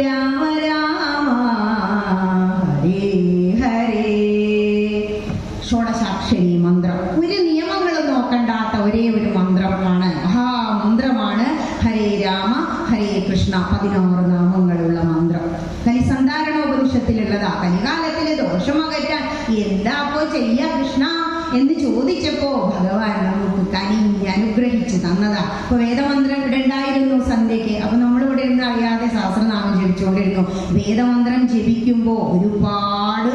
രാമ രാമ ഹരേ ഹരേ, ഷോഡശാക്ഷരി മന്ത്രം. ഒരു നിയമങ്ങളും നോക്കണ്ടാത്ത ഒരേ ഒരു മന്ത്രമാണ്, മഹാമന്ത്രമാണ് ഹരേ രാമ ഹരേ കൃഷ്ണ. 16 നാമങ്ങളുള്ള മന്ത്രം. കലിസന്ധാരണോപനിഷത്തിലുള്ളതാ. കലികാലത്തിലെ ദോഷമകറ്റാൻ എന്താപ്പോ ചെയ്യാ കൃഷ്ണ എന്ന് ചോദിച്ചപ്പോ ഭഗവാൻ നമുക്ക് കനിഞ്ഞ് അനുഗ്രഹിച്ച് തന്നതാ. ഇപ്പൊ വേദമന്ത്രം ഇവിടെ ഉണ്ടായിരുന്നു സന്ധ്യക്ക്. അപ്പൊ നമ്മളിവിടെ ഇരുന്ന് അറിയാതെ സഹസ്രനാമം ജപിച്ചുകൊണ്ടിരുന്നു. വേദമന്ത്രം ജപിക്കുമ്പോ ഒരുപാട്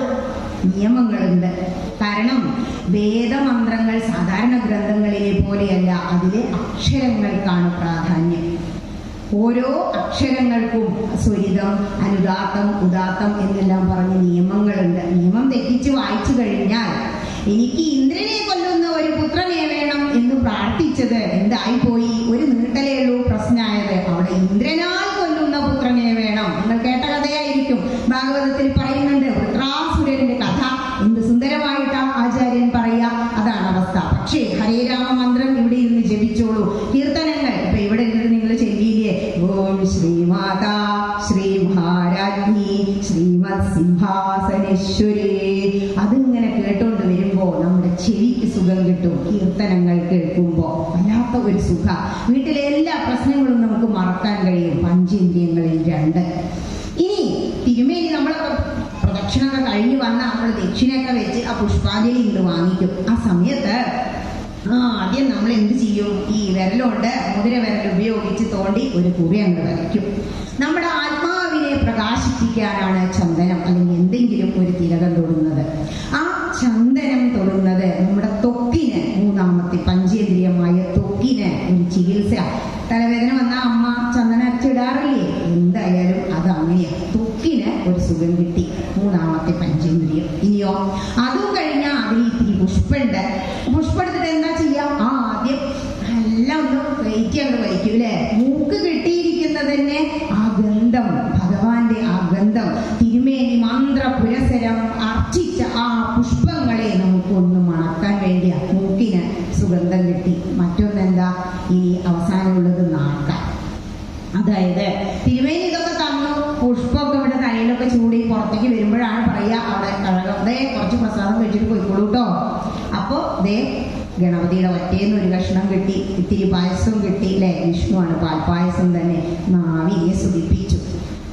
നിയമങ്ങളുണ്ട്. കാരണം വേദമന്ത്രങ്ങൾ സാധാരണ ഗ്രന്ഥങ്ങളിലെ പോലെയല്ല, അതിലെ അക്ഷരങ്ങൾക്കാണ് പ്രാധാന്യം. ഓരോ അക്ഷരങ്ങൾക്കും സ്വരിതം, അനുദാത്തം, ഉദാത്തം എന്നെല്ലാം പറഞ്ഞ് നിയമങ്ങളുണ്ട്. നിയമം തെറ്റിച്ച് വായിച്ചു കഴിഞ്ഞാൽ എനിക്ക് ഇന്ദ്രനെ കൊല്ലുന്ന ഒരു പുത്രനെ വേണം എന്ന് പ്രാർത്ഥിച്ചത് എന്തായിപ്പോയി? ഒരു നീട്ടലേ ഉള്ളൂ പ്രശ്നമായത്. അവിടെ ഇന്ദ്രനാൽ കൊല്ലുന്ന പുത്രനെ വേണം. നിങ്ങൾ കേട്ട കഥയായിരിക്കും, ഭാഗവതത്തിൽ പറയുന്നുണ്ട്. വൃത്രാസുരന്റെ കഥ എന്ത് സുന്ദരമായിട്ടാ ആചാര്യൻ പറയാ. അതാണ് അവസ്ഥ. പക്ഷേ ഹരേ രാമ മന്ത്രം ഇവിടെ ഇരുന്ന് ജപിച്ചോളൂ. കീർത്തനങ്ങൾ ഇപ്പൊ ഇവിടെ ഇരുന്ന് നിങ്ങൾ ചെല്ലിയില്ലേ, ഓം ശ്രീമാതാ ശ്രീ മഹാരാജ്ഞി ശ്രീമത് സിംഹാസനേശ്വരേ, അതിങ്ങനെ കേട്ടോണ്ട് വരുമ്പോ നമ്മുടെ ചെവിക്ക് സുഖം കിട്ടും. കീർത്തനങ്ങൾ കേൾക്കുമ്പോ വല്ലാത്ത ഒരു സുഖ. വീട്ടിലെ എല്ലാ പ്രശ്നങ്ങളും നമുക്ക് മറക്കാൻ കഴിയും. പഞ്ചേന്ദ്രിയങ്ങളിൽ 2. ഇനി തിരുമേനി നമ്മളൊക്കെ പ്രദക്ഷിണൊക്കെ കഴിഞ്ഞ് വന്ന നമ്മൾ ദക്ഷിണയൊക്കെ വെച്ച് ആ പുഷ്പാഞ്ജലി ഇങ്ങ് വാങ്ങിക്കും. ആ സമയത്ത് ആദ്യം നമ്മൾ എന്ത് ചെയ്യും? ഈ വിരലുകൊണ്ട് മുതിര വിരൽ ഉപയോഗിച്ച് തോണ്ടി ഒരു കുറി അങ്ങ് വരയ്ക്കും. നമ്മുടെ ആത്മാവിനെ പ്രകാശിപ്പിക്കാനാണ് ചന്ദനം അല്ലെങ്കിൽ എന്തെങ്കിലും ഒരു തിലകം തൊടുന്നത്. ആ ചന്ദനം തൊടുന്നത് നമ്മുടെ ത്വക്കിന്, 3ാമത്തെ പഞ്ചേന്ദ്രിയമായ ത്വക്കിന് ഒരു ചികിത്സ. തലവേദന വന്നാൽ അമ്മ ചന്ദനം അരച്ചിടാറില്ലേ? എന്തായാലും അത് അങ്ങനെയാണ്. ത്വക്കിന് ഒരു സുഖം കിട്ടി, 3ാമത്തെ പഞ്ചേന്ദ്രിയം. ഇനിയോ അതും കഴിഞ്ഞാൽ അതിൽ ഇത്തിരി പുഷ്പമുണ്ട്. പുഷ്പം എടുത്തിട്ട് എന്താ ചെയ്യാം? ആദ്യം എല്ലാം ഒന്ന് വെയിറ്റ് അങ്ങ് വയ്ക്കും അല്ലേ? മൂക്ക് കിട്ടിയിരിക്കുന്നത് തന്നെ ആ ഗന്ധം, ഭഗവാന്റെ ആ ഗന്ധം, തിരുമേനി മന്ത്ര പുരസരം അർച്ചിച്ച ആ പുഷ്പങ്ങളെ നമുക്കൊന്ന് മണക്കാൻ വേണ്ടിയ മൂക്കിന് സുഗന്ധം കിട്ടി. മറ്റൊന്നെന്താ, ഈ അവസാനമുള്ളത് നാക്കാൻ. അതായത് തിരുമേനി ഇതൊക്കെ തന്നു, പുഷ്പമൊക്കെ ഇവിടെ തലയിലൊക്കെ ചൂടി പുറത്തേക്ക് വരുമ്പോഴാണ് പറയാ അവിടെ കഴകത്തെ കുറച്ച് പ്രസാദം വെച്ചിട്ട് പോയിക്കോളൂ കേട്ടോ. അപ്പോ ദേ ഗണപതിയുടെ ഒറ്റേന്ന് ഒരു കഷ്ണം കിട്ടി, ഇത്തിരി പായസം കിട്ടി അല്ലെ? വിഷ്ണുവാണ്, പാൽപായസം തന്നെ. നാവിനെ സുഖിപ്പിച്ചു.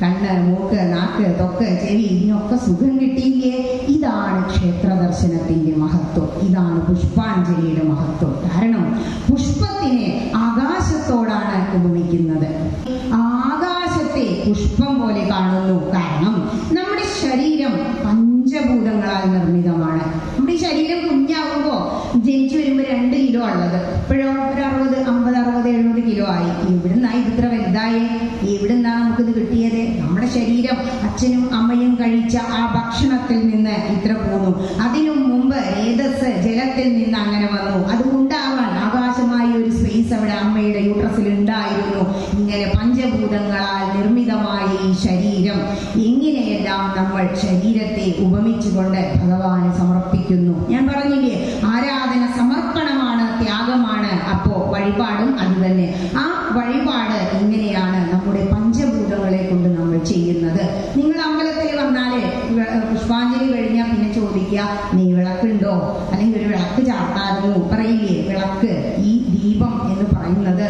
കണ്ണ്, മൂക്ക്, നാക്ക്, തൊക്ക്, ചെവി, ഇതിനൊക്കെ സുഖം കിട്ടിയില്ലേ? ഇതാണ് ക്ഷേത്ര ദർശനത്തിന്റെ മഹത്വം. ഇതാണ് പുഷ്പാഞ്ജലിയുടെ മഹത്വം. കാരണം പുഷ്പത്തിനെ ആകാശത്തോടാണ് ഉപമിക്കുന്നത്. ആകാശത്തെ പുഷ്പം പോലെ കാണുന്നു. കാരണം നമ്മുടെ ശരീരം പഞ്ചഭൂതങ്ങളാൽ നിർമ്മിതമാണ്. നമ്മുടെ ശരീരം കുഞ്ഞാവുമ്പോ ജനിച്ചു വരുമ്പോ 2 കിലോ ഉള്ളത് ഇപ്പോഴോ ഒരു 60, 50, 60, 70 കിലോ ആയി. ഇവിടുന്നായി ഇത്ര വലുതായേ? ഇവിടുന്നാ നമുക്കിത് കിട്ടിയത്? നമ്മുടെ ശരീരം അച്ഛനും അമ്മയും കഴിച്ച ആ ഭക്ഷണത്തിൽ നിന്ന് ഇത്ര പോന്നു. അതിനു മുമ്പ് രേതസ് ജലത്തിൽ നിന്ന് അങ്ങനെ വന്നു. അത് ഉണ്ടാവാൻ ആകാശമായ ഒരു സ്പേസ് അവിടെ അമ്മയുടെ യൂട്രസിൽ ഉണ്ടായിരുന്നു. ഇങ്ങനെ പഞ്ചഭൂതങ്ങളാൽ നിർമ്മിതമായ ഈ ശരീരം എങ്ങനെയെല്ലാം നമ്മൾ ശരീരത്തെ ഉപമിച്ചുകൊണ്ട് ഭഗവാന് സമർപ്പിക്കുന്നു. ഞാൻ പറഞ്ഞില്ലേ, ആരാധന സമർപ്പണമാണ്, ത്യാഗമാണ്. അപ്പോ വഴിപാടും അത് തന്നെ. ആ വഴിപാട് ഇങ്ങനെയാണ് നമ്മുടെ പഞ്ചഭൂതങ്ങളെ കൊണ്ട് നമ്മൾ ചെയ്യുന്നത്. നിങ്ങൾ അമ്പലത്തിൽ വന്നാല് പുഷ്പാഞ്ജലി കഴിഞ്ഞാൽ പിന്നെ ചോദിക്കുക, നീ വിളക്കുണ്ടോ? അല്ലെങ്കിൽ ഒരു വിളക്ക് ചാർത്തായിരുന്നു പറയില്ലേ? വിളക്ക്, ഈ ദീപം എന്ന് പറയുന്നത്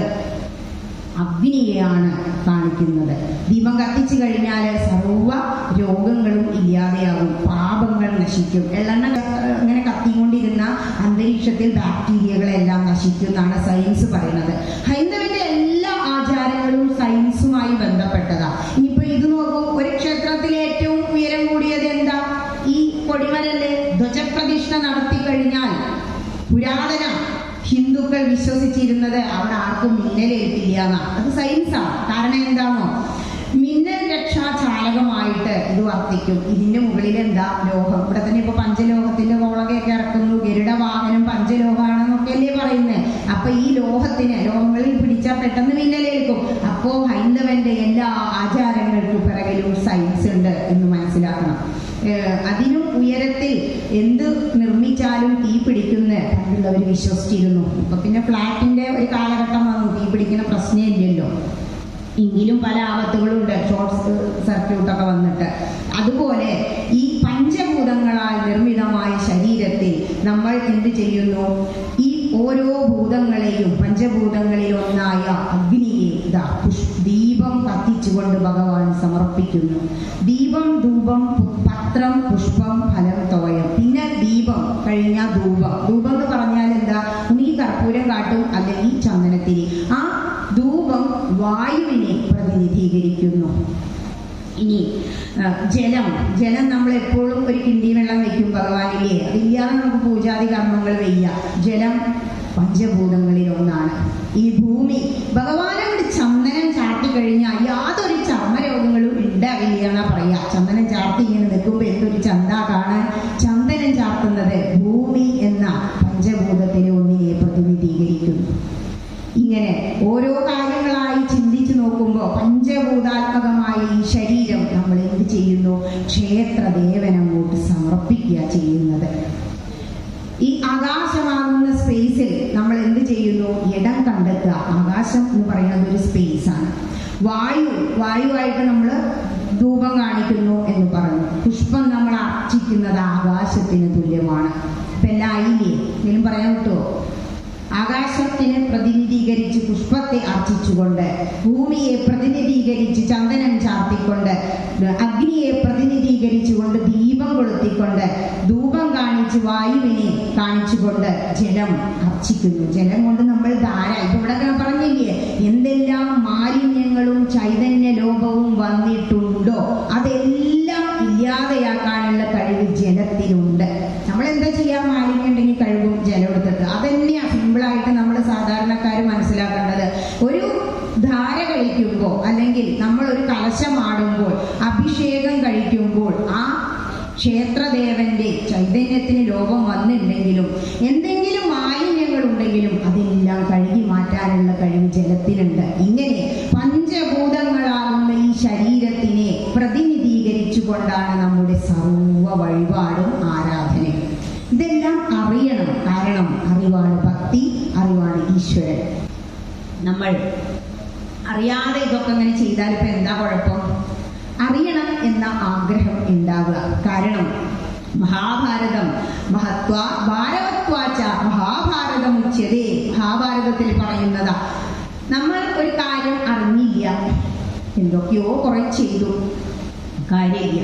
അഗ്നിയെയാണ് കാണിക്കുന്നത്. ദീപം കത്തിച്ചു കഴിഞ്ഞാൽ സർവ്വ രോഗങ്ങളും ഇല്ലാതെയാകും, പാപങ്ങൾ നശിക്കും. എള്ളെണ്ണ ഇങ്ങനെ കത്തിക്കൊണ്ടിരുന്ന അന്തരീക്ഷത്തിൽ ബാക്ടീരിയകളെല്ലാം നശിക്കും എന്നാണ് സയൻസ് പറയുന്നത്. ഹൈന്ദവന്റെ എല്ലാ ആചാരങ്ങളും സയൻസുമായി ബന്ധപ്പെട്ടതാ. ഇനിയിപ്പോ ഇത് നോക്കൂ, ഒരു ക്ഷേത്രത്തിലെ ഏറ്റവും ഉയരം കൂടിയത് എന്താ? ഈ കൊടിമരല്ലേ? ധ്വജപ്രതിഷ്ഠ നടത്തി കഴിഞ്ഞാൽ പുരാതന ഹിന്ദുക്കൾ വിശ്വസിച്ചിരുന്നത് അവിടെ ആർക്കും മിന്നലേൽക്കില്ല എന്നാണ്. അത് സയൻസാണ്. കാരണം എന്താണോ, മിന്നൽ രക്ഷാ ചാലകമായിട്ട് ഇത് വർത്തിക്കും. ഇതിന്റെ മുകളിൽ എന്താ? ലോഹം. ഇവിടെ തന്നെ ഇപ്പൊ പഞ്ചലോഹത്തിന്റെ കോളകയൊക്കെ ഇറക്കുന്നു. ഗരുഡ വാഹനം പഞ്ചലോഹമാണെന്നൊക്കെ അല്ലേ പറയുന്നത്. അപ്പൊ ഈ ലോഹങ്ങളിൽ പിടിച്ചാൽ പെട്ടെന്ന് മിന്നലേൽക്കും. അപ്പോ ഹൈന്ദവന്റെ എല്ലാ ആചാരങ്ങൾക്കും പിറകിലും സയൻസ് ഉണ്ട് എന്ന് മനസ്സിലാക്കണം. അതിനും ഉയരത്തിൽ എന്ത് നിർമ്മിച്ചാലും തീ പിടിക്കുന്ന പണ്ടുള്ളവർ വിശ്വസിച്ചിരുന്നു. ഇപ്പൊ പിന്നെ ഫ്ലാറ്റിന്റെ ഒരു കാലഘട്ടം വന്നു, തീ പിടിക്കുന്ന പ്രശ്നമില്ലല്ലോ. എങ്കിലും പല ആപത്തുകളുണ്ട്, ഷോർട്ട് സർക്യൂട്ടൊക്കെ വന്നിട്ട്. അതുപോലെ ഈ പഞ്ചഭൂതങ്ങളാൽ നിർമ്മിതമായ ശരീരത്തിൽ നമ്മൾ എന്ത് ചെയ്യുന്നു? ഈ ഓരോ ഭൂതങ്ങളെയും, പഞ്ചഭൂതങ്ങളിൽ ഒന്നായ അഗ്നിയെ ദീപം കത്തിച്ചുകൊണ്ട് ഭഗവാൻ സമർപ്പിക്കുന്നു. ദീപം, ധൂപം, പത്രം, പുഷ്പം, ഫലം, തോയം. പിന്നെ ദീപം കഴിഞ്ഞ ധൂപം. ധൂപം എന്ന് പറഞ്ഞാൽ എന്താ? ഈ കർപ്പൂരം കാട്ടും അല്ലെങ്കിൽ ചന്ദനത്തിരി. ആ ധൂപം വായുവിനെ പ്രതിനിധീകരിക്കുന്നു. ഇനി ജലം നമ്മൾ എപ്പോഴും ഒരു കിണ്ടി വെള്ളം വെക്കും ഭഗവാനില്ലേ, അതില്ലാതെ നമുക്ക് പൂജാതി കർമ്മങ്ങൾ വയ്യ. ജലം പഞ്ചഭൂതങ്ങളിൽ ഒന്നാണ്. ഈ ഭൂമി ഭഗവാനോട് ചന്ദനം ചാർത്തി കഴിഞ്ഞാൽ യാതൊരു ചർമ്മരോഗങ്ങളും ഉണ്ടാവില്ല എന്നാ പറയാ. ചന്ദനം ചാർത്തി ഇങ്ങനെ നിൽക്കുമ്പോൾ എന്തൊരു ചന്താ കാണാൻ. ചന്ദനം ചാർത്തുന്നത് ഭൂമി എന്ന പഞ്ചഭൂതത്തിലെ ഒന്നിനെ പ്രതിനിധീകരിക്കുന്നു. ഇങ്ങനെ ഓരോ കാര്യങ്ങളായി ചിന്തിച്ചു നോക്കുമ്പോൾ പഞ്ചഭൂതാത്മകമായ ഈ ശരീരം നമ്മൾ എന്ത് ചെയ്യുന്നു? ക്ഷേത്രദേവനങ്ങോട്ട് സമർപ്പിക്കുക ചെയ്യുന്നത്. ഈ ആകാശമാകുന്ന സ്പേസിൽ നമ്മൾ എന്ത് ചെയ്യുന്നു? ഇടം കണ്ടെത്തുക. ആകാശം എന്ന് പറയുന്നത് ഒരു സ്പേസാണ്. വായുവായിട്ട് നമ്മൾ ധൂപം കാണിക്കുന്നു എന്ന് പറഞ്ഞു. പുഷ്പം നമ്മൾ അർച്ചിക്കുന്നത് ആകാശത്തിന് തുല്യമാണ്. ഇപ്പൊ എല്ലാം ആയില്ലേ? എന്തെങ്കിലും പറയാൻ പറ്റുമോ? ആകാശത്തിനെ പ്രതിനിധീകരിച്ച് പുഷ്പത്തെ അർച്ചിച്ചുകൊണ്ട്, ഭൂമിയെ പ്രതിനിധീകരിച്ച് ചന്ദനം ചാർത്തിക്കൊണ്ട്, അഗ്നിയെ പ്രതിനിധീകരിച്ചുകൊണ്ട് ദീപം കൊളുത്തിക്കൊണ്ട്, ധൂപം കാണിച്ച് വായുവിനെ കാണിച്ചുകൊണ്ട് ജലം അർച്ചിക്കുന്നു. ജലം കൊണ്ട് നമ്മൾ ഇപ്പൊ ഇവിടെ പറഞ്ഞില്ലേ, എന്തെല്ലാം മാലിന്യങ്ങളും ചൈതന്യ ലോപവും വന്നിട്ടുണ്ടോ അതെല്ലാം ഇല്ലാതെയാക്കാനുള്ള കഴിവ് ജലത്തിലുണ്ട്. നമ്മൾ എന്താ ചെയ്യാ? മാലിന്യം ഉണ്ടെങ്കിൽ കഴുകും, ജലം എടുത്തിട്ട്. അതന്നെയാണ് സിമ്പിളായിട്ട് നമ്മൾ സാധാരണക്കാർ മനസ്സിലാക്കേണ്ടത്. ഒരു ധാര കഴിക്കുമ്പോൾ അല്ലെങ്കിൽ നമ്മൾ ഒരു കലശമാടുമ്പോൾ, അഭിഷേകം കഴിക്കുമ്പോൾ ആ ക്ഷേത്രദേവന്റെ ചൈതന്യത്തിന് ലോപം വന്നില്ലെങ്കിലും എന്തെങ്കിലും മാലിന്യങ്ങൾ ഉണ്ടെങ്കിലും അതെല്ലാം കഴുകി മാറ്റാനുള്ള കഴിവ് ജലത്തിനുണ്ട്. ഇങ്ങനെ പഞ്ചഭൂതങ്ങളാകുന്ന ഈ ശരീരത്തിനെ പ്രതിനിധീകരിച്ചുകൊണ്ടാണ് നമ്മുടെ സർവ്വ വഴിപാടും ആരാധനയും. ഇതെല്ലാം അറിയണം. കാരണം അറിവാണ് ഭക്തി, അറിവാണ് ഈശ്വരൻ. നമ്മൾ അറിയാതെ ഇതൊക്കെ അങ്ങനെ ചെയ്താൽ ഇപ്പൊ എന്താ കുഴപ്പം? അറിയണം എന്ന ആഗ്രഹം ഉണ്ടാവുക. കാരണം മഹാഭാരതം ഭാരവത്വാച മഹാഭാരതം ഉച്യതേ. മഹാഭാരതത്തിൽ പറയുന്നതാ, നമ്മൾ ഒരു കാര്യം അറിഞ്ഞില്ല, എന്തൊക്കെയോ കുറെ ചെയ്തു, കാര്യമില്ല.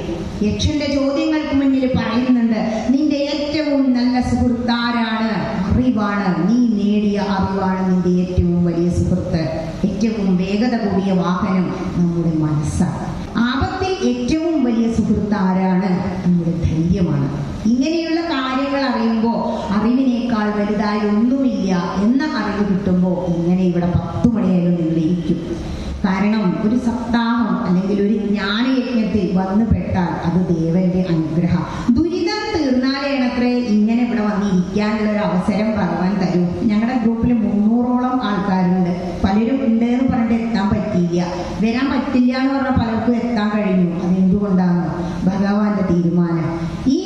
യക്ഷന്റെ ചോദ്യങ്ങൾക്ക് മുന്നിൽ പറയുന്നുണ്ട്, നിന്റെ ഏറ്റവും നല്ല സുഹൃത്താരാണ്? അറിവാണ്. നീ നേടിയ അറിവാണ് നിന്റെ ഏറ്റവും വലിയ സുഹൃത്ത്. ഏറ്റവും വേഗത കൂടിയ വാഹനം നമ്മുടെ മനസ്സാണ്. ആപത്തിൽ ഏറ്റവും വലിയ സുഹൃത്ത് ആരാണ്? നമ്മുടെ ധൈര്യമാണ്. ഇങ്ങനെയുള്ള കാര്യങ്ങൾ അറിയുമ്പോൾ അറിവിനേക്കാൾ വലുതായി ഒന്നുമില്ല എന്ന അറിവ് കിട്ടുമ്പോൾ ഇങ്ങനെ ഇവിടെ 10 മണിയായാലും നിങ്ങളിരിക്കും. കാരണം ഒരു സപ്താഹം അല്ലെങ്കിൽ ഒരു ജ്ഞാനയജ്ഞത്തിൽ വന്നു പെട്ടാൽ അത് ദേവന്റെ അനുഗ്രഹം. ദുരിതം തീർന്നാലേണത്രേ ഇങ്ങനെ ഇവിടെ വന്നിരിക്കാനുള്ള ഒരു അവസരം ഭഗവാൻ തരൂ. ഞങ്ങളുടെ ഗ്രൂപ്പിൽ 300ഓളം ആൾക്കാരുണ്ട്. പലരും ഉണ്ട് എന്ന് പറഞ്ഞിട്ട് എത്താൻ പറ്റിയില്ല. വരാൻ പറ്റില്ല എന്ന് പറഞ്ഞാൽ പലർക്കും എത്താൻ കഴിഞ്ഞു. അതെന്തുകൊണ്ടാണ്? ഭഗവാന്റെ തീരുമാനം. ഈ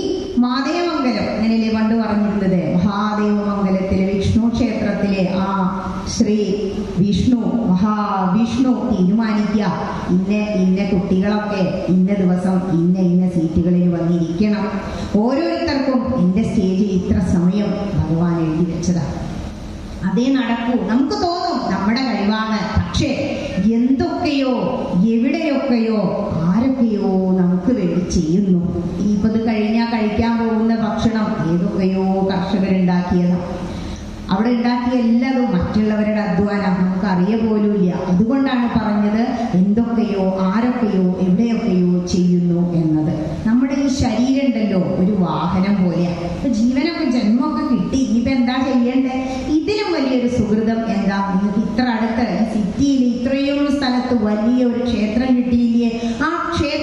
മാതേമംഗലം അങ്ങനെയല്ലേ പണ്ട് പറഞ്ഞിരുന്നത്? മഹാദേവമംഗലത്തിലെ വിഷ്ണു ക്ഷേത്രത്തിലെ ആ ശ്രീ വിഷ്ണു മഹാവിഷ്ണു തീരുമാനിക്കുക, ഇന്ന കുട്ടികളൊക്കെ ഇന്ന ദിവസം ഇന്ന സീറ്റുകളിൽ വന്നിരിക്കണം. ഓരോരുത്തർക്കും എന്റെ സ്റ്റേജിൽ ഇത്ര സമയം ഭഗവാൻ എഴുതി വെച്ചതാണ്. അതേ നടക്കൂ. നമുക്ക് തോന്നും നമ്മുടെ കഴിവാണ്. പക്ഷേ എന്തൊക്കെയോ എവിടെയൊക്കെയോ ആരൊക്കെയോ നമുക്ക് വേണ്ടി ചെയ്യുന്നു. ഇപ്പൊ ഇത് കഴിഞ്ഞാൽ കഴിക്കാൻ പോകുന്ന ഭക്ഷണം ഏതൊക്കെയോ കർഷകരുണ്ടാക്കിയതാണ്. അവിടെ ഉണ്ടാക്കിയ എല്ലാതും മറ്റുള്ളവരുടെ അധ്വാനം, നമുക്ക് അറിയ പോലുമില്ല. അതുകൊണ്ടാണ് പറഞ്ഞത് എന്തൊക്കെയോ ആരൊക്കെയോ എവിടെയൊക്കെയോ ചെയ്യുന്നു എന്നത്. നമ്മുടെ ഈ ശരീരം ഉണ്ടല്ലോ ഒരു വാഹനം പോലെയാണ്. ഇപ്പൊ ജീവനൊക്കെ ജന്മമൊക്കെ കിട്ടി, ഇനിയിപ്പോ എന്താ ചെയ്യേണ്ടേ? ഇതിലും വലിയൊരു സുഹൃതം എന്താ? നിങ്ങൾക്ക് ഇത്ര അടുത്ത് ഈ സിറ്റിയിൽ ഇത്രയും സ്ഥലത്ത് വലിയ ഒരു ക്ഷേത്രം കിട്ടിയില്ലേ? ആ ക്ഷേത്രം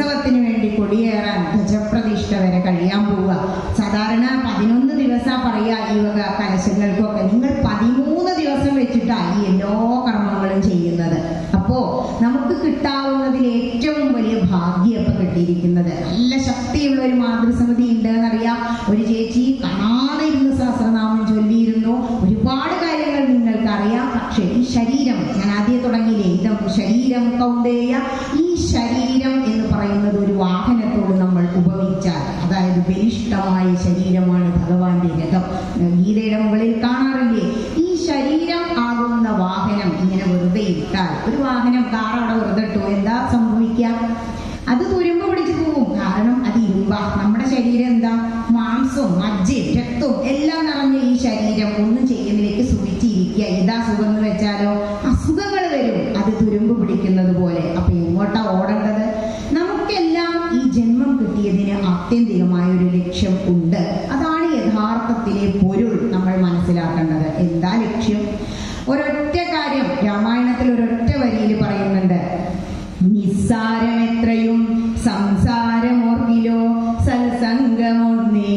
ഉത്സവത്തിന് വേണ്ടി കൊടിയേറാൻ ഗജപ്രതിഷ്ഠ വരെ കഴിയാൻ പോവുക. സാധാരണ 11 ദിവസം പറയാ ഈ വക കലശങ്ങൾക്കൊക്കെ. നിങ്ങൾ 13 ദിവസം വെച്ചിട്ടാണ് ഈ എല്ലാ കർമ്മങ്ങളും ചെയ്യുന്നത്. അപ്പോ നമുക്ക് കിട്ടാവുന്നതിൽ ഏറ്റവും വലിയ ഭാഗ്യം ഇപ്പൊ കിട്ടിയിരിക്കുന്നത്. നല്ല ശക്തിയുള്ള ഒരു മാതൃസമിതി ഉണ്ട് എന്നറിയാം. ഒരു ചേച്ചി കാണാതെ ഇരുന്ന് സഹസ്രനാമം ചൊല്ലിയിരുന്നു. ഒരുപാട് കാര്യങ്ങൾ നിങ്ങൾക്കറിയാം. പക്ഷെ ഈ ശരീരം, ഞാൻ ആദ്യം തുടങ്ങിയില്ലേ, ഇതം ശരീരം കൗന്ദേയ, ഈ ശരീരം എന്ന് പറയുന്നത് ഒരു വാഹനത്തോട് നമ്മൾ ഉപമിച്ചാൽ, അതായത് ബലിഷ്ഠമായ ശരീരമാണ് ഭഗവാന്റെ രഥം. ഗീതയുടെ മുകളിൽ കാണാറില്ലേ, ഈ ശരീരം ആകുന്ന വാഹനം ഇങ്ങനെ വെറുതെ ഇട്ടാൽ, ഒരു വാഹനം കാർ അവിടെ വെറുതെ ഇട്ടു, എന്താ സംഭവിക്കാം? അത് തുരുമ്പ് പിടിച്ചു പോകും. കാരണം അത് ഇരുമ്പ. നമ്മുടെ ശരീരം എന്താ, മാംസവും മജ്ജയും രക്തവും എല്ലാം നിറഞ്ഞ ഈ ശരീരം ഒന്നും ചെയ്യുന്നതിലേക്ക് സുഖിച്ചിരിക്കുക. ഇതാ സുഖം എന്ന് വെച്ചാലോ അസുഖങ്ങൾ വരും, അത് തുരുമ്പ് പിടിക്കുന്നത് പോലെ. അപ്പൊ എങ്ങോട്ടാ ഓടേണ്ടത്? നമുക്കെല്ലാം ഈ ജന്മം കിട്ടിയതിന് ആത്യന്തികമായ ഒരു ലക്ഷ്യം ഉണ്ട്. അതാണ് യഥാർത്ഥത്തിലെ പൊരുൾ നമ്മൾ മനസ്സിലാക്കേണ്ടത്. എന്താ ലക്ഷ്യം? ഒരൊറ്റ കാര്യം രാമായണത്തിൽ ഒരൊറ്റ വരിയിൽ പറയുന്നുണ്ട്. നിസ്സാരമെത്രയും സംസാരമോർക്കിലോ സത്സംഗമൊന്നേ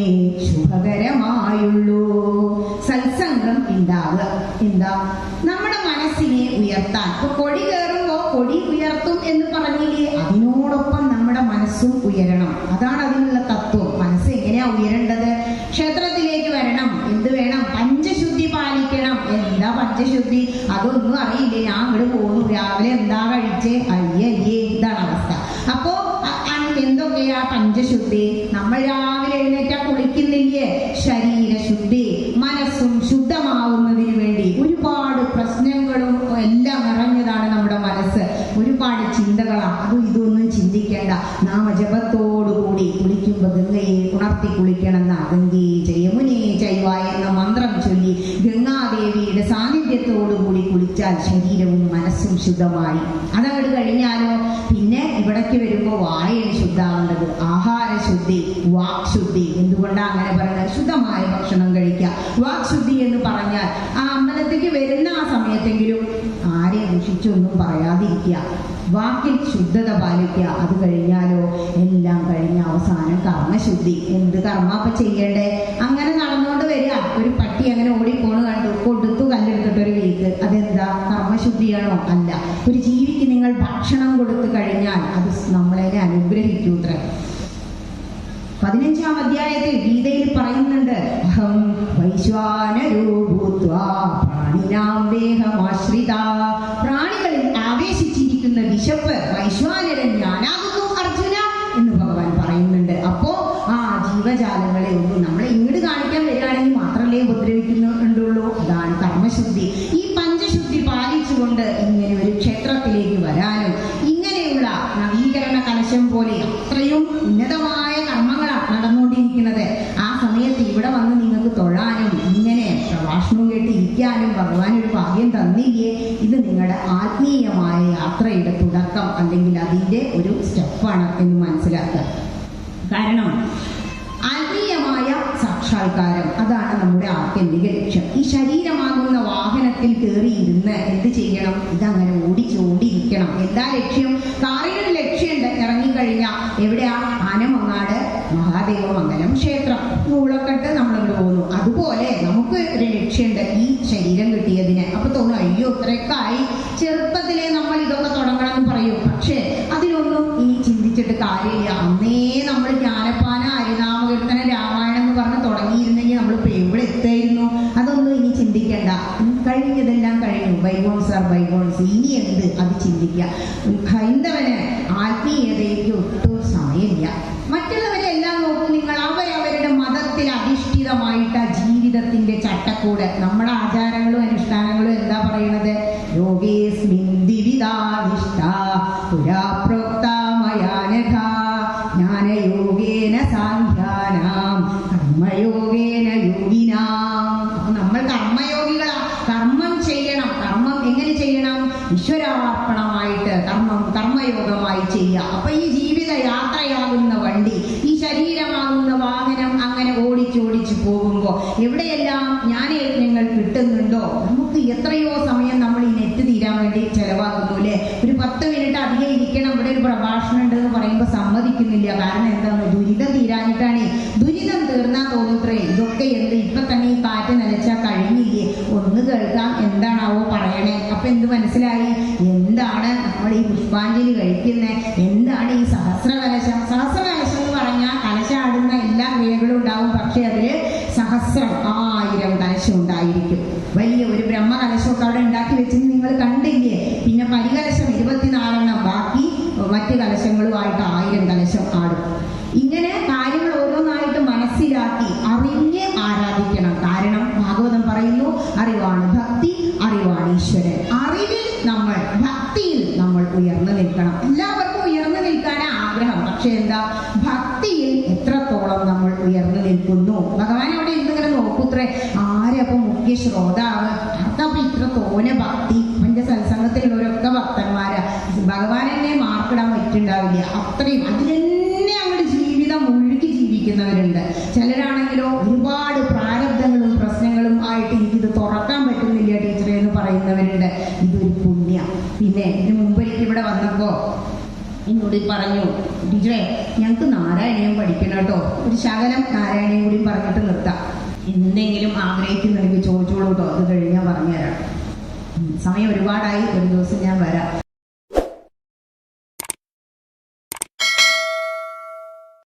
ശുഭകരമായുള്ളൂ. സത്സംഗം ഉണ്ടാവുക. എന്താ? നമ്മുടെ മനസ്സിനെ ഉയർത്താൻ. ഇപ്പൊ കൊടി കയറുമ്പോ കൊടി ഉയർത്തും എന്ന് പറഞ്ഞില്ലേ, അതിനോടൊപ്പം നമ്മുടെ മനസ്സും ഉയരണം. അതാണ് അതിനുള്ള തത്വം. മനസ്സ് എങ്ങനെയാ ഉയരേണ്ടത്? ക്ഷേത്രത്തിലേക്ക് വരണം. എന്ത് വേണം? പഞ്ചശുദ്ധി പാലിക്കണം. എന്താ പഞ്ചശുദ്ധി? അതൊന്നും അറിയില്ലേ, ഞാൻ അങ്ങോട്ട് പോകുന്നു, രാവിലെ എന്താ കഴിച്ചേ, അയ്യേ, ഇതാണ് അവസ്ഥ. അപ്പോ എന്തൊക്കെയാ പഞ്ചശുദ്ധി? നമ്മൾ രാവിലെ എഴുന്നേറ്റാ കുളിക്കുന്നില്ലേ? ശരീരശുദ്ധി. മനസ്സും ശുദ്ധമാവുന്നതിന് വേണ്ടി ഒരുപാട് പ്രശ്നങ്ങളും എല്ലാം നിറഞ്ഞതാണ് നമ്മുടെ മനസ്സ്. ഒരുപാട് ചിന്തകളാണ്. അതും ഇതൊന്നും ചിന്തിക്കേണ്ട. നാമജപത്തോടുകൂടി കുളിക്കുമ്പോൾ ഗംഗയെ ഉണർത്തി കുളിക്കണം. ഗംഗേ ജയമുനേ ചൈവ എന്ന മന്ത്രം ചൊല്ലി ഗംഗാദേവിയുടെ സാന്നിധ്യത്തോടുകൂടി കുളിച്ചാൽ ശരീരവും മനസ്സും ശുദ്ധമായി. അതങ്ങോട്ട് കഴിഞ്ഞാലോ പിന്നെ ഇവിടേക്ക് വരുമ്പോൾ വായന ശുദ്ധാവേണ്ടത്, ആഹാരശുദ്ധി, വാക്ശുദ്ധി. എന്തുകൊണ്ടാണ് അങ്ങനെ പറയുന്നത്? ശുദ്ധമായ ഭക്ഷണം കഴിക്കുക. വാക്ശുദ്ധി എന്ന് പറഞ്ഞാൽ ആ അമ്പലത്തേക്ക് വരുന്ന ആ സമയത്തെങ്കിലും ആരെയും ദുഷിച്ചൊന്നും പറയാതിരിക്കുക, വാക്കിൽ ശുദ്ധത പാലിക്കുക. അത് കഴിഞ്ഞാലോ എല്ലാം കഴിഞ്ഞ അവസാനം കർമ്മശുദ്ധി. എന്ത് കർമ്മ അപ്പൊ ചെയ്യണ്ടേ? അങ്ങനെ നടന്നുകൊണ്ട് വരിക. ഒരു പട്ടി അങ്ങനെ ഓടിപ്പോണ് കണ്ടു, കൊടുത്തു കല്ലെടുത്തിട്ട് ഒരു വീക്ക്. അതെന്താ? കർമ്മശുദ്ധിയാണോ? അല്ല. ഒരു ജീവിക്ക് നിങ്ങൾ ഭക്ഷണം കൊടുത്തു കഴിഞ്ഞാൽ അത് നമ്മളെ അനുഗ്രഹിക്കൂത്ര. 15-ാം അധ്യായത്തിൽ ഗീതയിൽ പറയുന്നുണ്ട്, അഹം വൈശ്വാനരോ ഭൂത്വാ പ്രാണിനാം ദേഹമാശ്രിത. പ്രാണികളിൽ ആവേശിച്ചിരിക്കുന്ന വിശപ്പ് വൈശ്വാനരൻ ഞാനാകുന്നു അർജുന എന്ന് ഭഗവാൻ പറയുന്നുണ്ട്. അപ്പോ ആ ജീവജാലങ്ങളെ ഒന്നും നമ്മളെ ഇങ്ങോട്ട് കാണിക്കാൻ വരികയാണെങ്കിൽ മാത്രമല്ലേ ഉപദ്രവിക്കുന്നുള്ളൂ. അതാണ് കർമ്മശുദ്ധി. ഈ പഞ്ചശുദ്ധി പാലിച്ചുകൊണ്ട് ഇങ്ങനെ ഒരു ക്ഷേത്രത്തിലേക്ക് വരാനും ഇങ്ങനെയുള്ള നവീകരണ കലശം പോലെ അത്രയും ഉന്നതമായ കർമ്മങ്ങളാണ് നടന്നുകൊണ്ടിരിക്കുന്നത്. ആ സമയത്ത് ഇവിടെ വന്ന് നിങ്ങൾക്ക് തൊഴാനും ഇങ്ങനെ പ്രഭാഷണം കേട്ട് ഇരിക്കാനും ഭഗവാൻ ഒരു ഭാഗ്യം തന്നില്ലേ? ഇത് നിങ്ങളുടെ ആത്മീയമായ യാത്രയുടെ തുടക്കം, അല്ലെങ്കിൽ അതിൻ്റെ ഒരു സ്റ്റെപ്പാണ് എന്ന് മനസ്സിലാക്കുക. കാരണം ആത്മീയമായ സാക്ഷാത്കാരം അതാണ് നമ്മുടെ ആത്യന്തിക ലക്ഷ്യം. ഈ ശരീരമാകുന്ന വാഹനത്തിൽ കയറിയിരുന്ന് എന്ത് ചെയ്യണം? ഇതങ്ങനെ ഓടിച്ചോണ്ടിരിക്കണം. എന്താ ലക്ഷ്യം? കാറിനൊരു ലക്ഷ്യമുണ്ട്. ഇറങ്ങിക്കഴിഞ്ഞാൽ എവിടെയാ? ആനമങ്ങാട് മഹാദേവമംഗലം ക്ഷേത്രം. നൂളക്കെട്ട് നമ്മളിവിടെ പോകുന്നു. അതുപോലെ നമുക്ക് ഒരു ലക്ഷ്യമുണ്ട് ഈ ശരീരം കിട്ടിയതിന്. അപ്പൊ തോന്നും അയ്യോ ഇത്രയൊക്കെ ആയി. ചെറുപ്പത്തിലേ നമ്മൾ ഇതൊക്കെ തുടങ്ങണം എന്ന് പറയും. പക്ഷെ അതിനൊന്നും ഈ ചിന്തിച്ചിട്ട് കാര്യമില്ല. അന്നേ നമ്മൾ ജ്ഞാനപ്പാന, ഹരിനാമകീർത്തന, രാമായണം എന്ന് പറഞ്ഞ് തുടങ്ങിയിരുന്നെങ്കിൽ നമ്മളിപ്പോ എവിടെ എത്തായിരുന്നു? അതൊന്നും ഇനി ചിന്തിക്കേണ്ട. കഴിഞ്ഞതെല്ലാം കഴിഞ്ഞു. ബൈഗോൺസ് ആർ ബൈഗോൺസ്. ഇനി എന്ത്? അത് ചിന്തിക്കുക. ഹൈന്ദവന് ആത്മീയതയ്ക്ക് ഒട്ടും സമയമില്ല. മറ്റുള്ളവരെല്ലാം നോക്കൂ നിങ്ങൾ. അവരവരുടെ മതത്തിൽ അധിഷ്ഠിതമായിട്ട് ജീവിതത്തിന്റെ ചട്ടക്കൂട്, നമ്മുടെ ആചാരങ്ങളും അനുഷ്ഠാനങ്ങളും എന്താ പറയുന്നത്? യോഗേസ്മിൻ ദിവിദാധിഷ്ഠ പുരാ പ്രോക്ത മയാനഘ ജ്ഞാനയോഗേന സാഖ്യാനാം കർമ്മയോഗേന യോഗിനാം. അപ്പൊ നമ്മൾ കർമ്മയോഗികളാ. കർമ്മം ചെയ്യണം. കർമ്മം എങ്ങനെ ചെയ്യണം? ഈശ്വരാർപ്പണമായിട്ട് കർമ്മം കർമ്മയോഗമായി ചെയ്യുക. അപ്പൊ ഈ ജീവിത യാത്രയാകുന്ന വണ്ടി, ഈ ശരീരമാകുന്ന വാഹനം അങ്ങനെ ഓടിച്ചോടിച്ച് പോകുമ്പോൾ എവിടെയെല്ലാം ജ്ഞാനയജ്ഞങ്ങൾ കിട്ടുന്നുണ്ടോ? നമുക്ക് എത്രയോ സമയം നമ്മൾ ഈ നെറ്റ് തീരാൻ വേണ്ടി ചെലവാക്കുന്നു അല്ലേ? ഒരു 10 മിനിറ്റ് അധികം ഇരിക്കണം, ഇവിടെ ഒരു പ്രഭാഷണം ഉണ്ടെന്ന് പറയുമ്പോൾ സമ്മതി സമ്മതിക്കുന്നില്ല. കാരണം എന്താണ്? ദുരിതം തീരാനിട്ടാണ്. ദുരിതം തീർന്നാൽ തോന്നുത്രേ ഇതൊക്കെ എന്ത് ഇപ്പൊ തന്നെ ഈ കാറ്റ് നനച്ചാൽ കഴിഞ്ഞില്ലേ, ഒന്ന് കേൾക്കാം എന്താണാവോ പറയണേ. അപ്പൊ എന്ത് മനസ്സിലായി? എന്താണ് നമ്മൾ ഈ പുഷ്പാഞ്ജലി കഴിക്കുന്നത്? എന്താണ് ഈ സഹസ്രകലശം? സഹസ്രകലശം എന്ന് പറഞ്ഞാൽ കലശാടുന്ന എല്ലാ ക്രിയകളും ഉണ്ടാവും, പക്ഷെ അതില് 1000 കലശം ഉണ്ടായിരിക്കും. വലിയ ഒരു ബ്രഹ്മകലശമൊക്കെ അവിടെ ഉണ്ടാക്കി വെച്ചെന്ന് നിങ്ങൾ കണ്ടില്ലേ? പിന്നെ പരികലശം 24 ബാക്കി മറ്റ് കലശങ്ങളുമായിട്ട് 1000 കലശം ആടും. ഇങ്ങനെ കാര്യങ്ങൾ ഓരോന്നായിട്ട് മനസ്സിലാക്കി അറിഞ്ഞ് ആരാധിക്കണം. കാരണം ഭാഗവതം പറയുന്നു, അറിവാണ് ഭക്തി, അറിവാണ് ഈശ്വരൻ. അറിവിൽ നമ്മൾ, ഭക്തിയിൽ നമ്മൾ ഉയർന്നു നിൽക്കണം. എല്ലാവർക്കും ഉയർന്നു നിൽക്കാനാണ് ആഗ്രഹം, പക്ഷെ എന്താ, ഭക്തിയിൽ എത്രത്തോളം നമ്മൾ ഉയർന്നു നിൽക്കുന്നു. ഭഗവാൻ അവിടെ ഇന്നിങ്ങനെ നോക്കൂത്രേ, ആരപ്പം മുഖ്യ ശ്രോതാവ്, അർക്കപ്പം ഇത്ര തോനെ ഭക്തി. എന്റെ സത്സംഗത്തിലുള്ളവരൊക്കെ ഭക്തന്മാരാ. ഭഗവാൻ എന്നെ മാർക്കിടാൻ പറ്റുണ്ടാവില്ല, അത്രയും അതിലെന്നെ അങ്ങോട്ട് ജീവിതം മുഴുകി ജീവിക്കുന്നവരുണ്ട്. ചിലരാണെങ്കിലോ ഒരുപാട് പ്രാരബ്ധങ്ങളും പ്രശ്നങ്ങളും ആയിട്ട് എനിക്കിത് തുറക്കാൻ പറ്റുന്നില്ല ടീച്ചറെ എന്ന് പറയുന്നവരുണ്ട്. ഇതൊരു പുണ്യ. പിന്നെ ഇതിന് മുമ്പ് എനിക്ക് ഇവിടെ വന്നപ്പോ എന്നോട് പറഞ്ഞു, ടീച്ചറെ ഞങ്ങൾക്ക് നാരായണീയം പഠിക്കണം കേട്ടോ, ഒരു ശകലം നാരായണീയം കൂടി പറഞ്ഞിട്ട് നിർത്താം, എന്തെങ്കിലും ആഗ്രഹിക്കുന്നുണ്ടെങ്കിൽ ചോദിച്ചോളൂ കേട്ടോ, അത് കഴിഞ്ഞാൽ പറഞ്ഞുതരാം. സമയം ഒരുപാടായി, ഒരു ദിവസം ഞാൻ വരാം.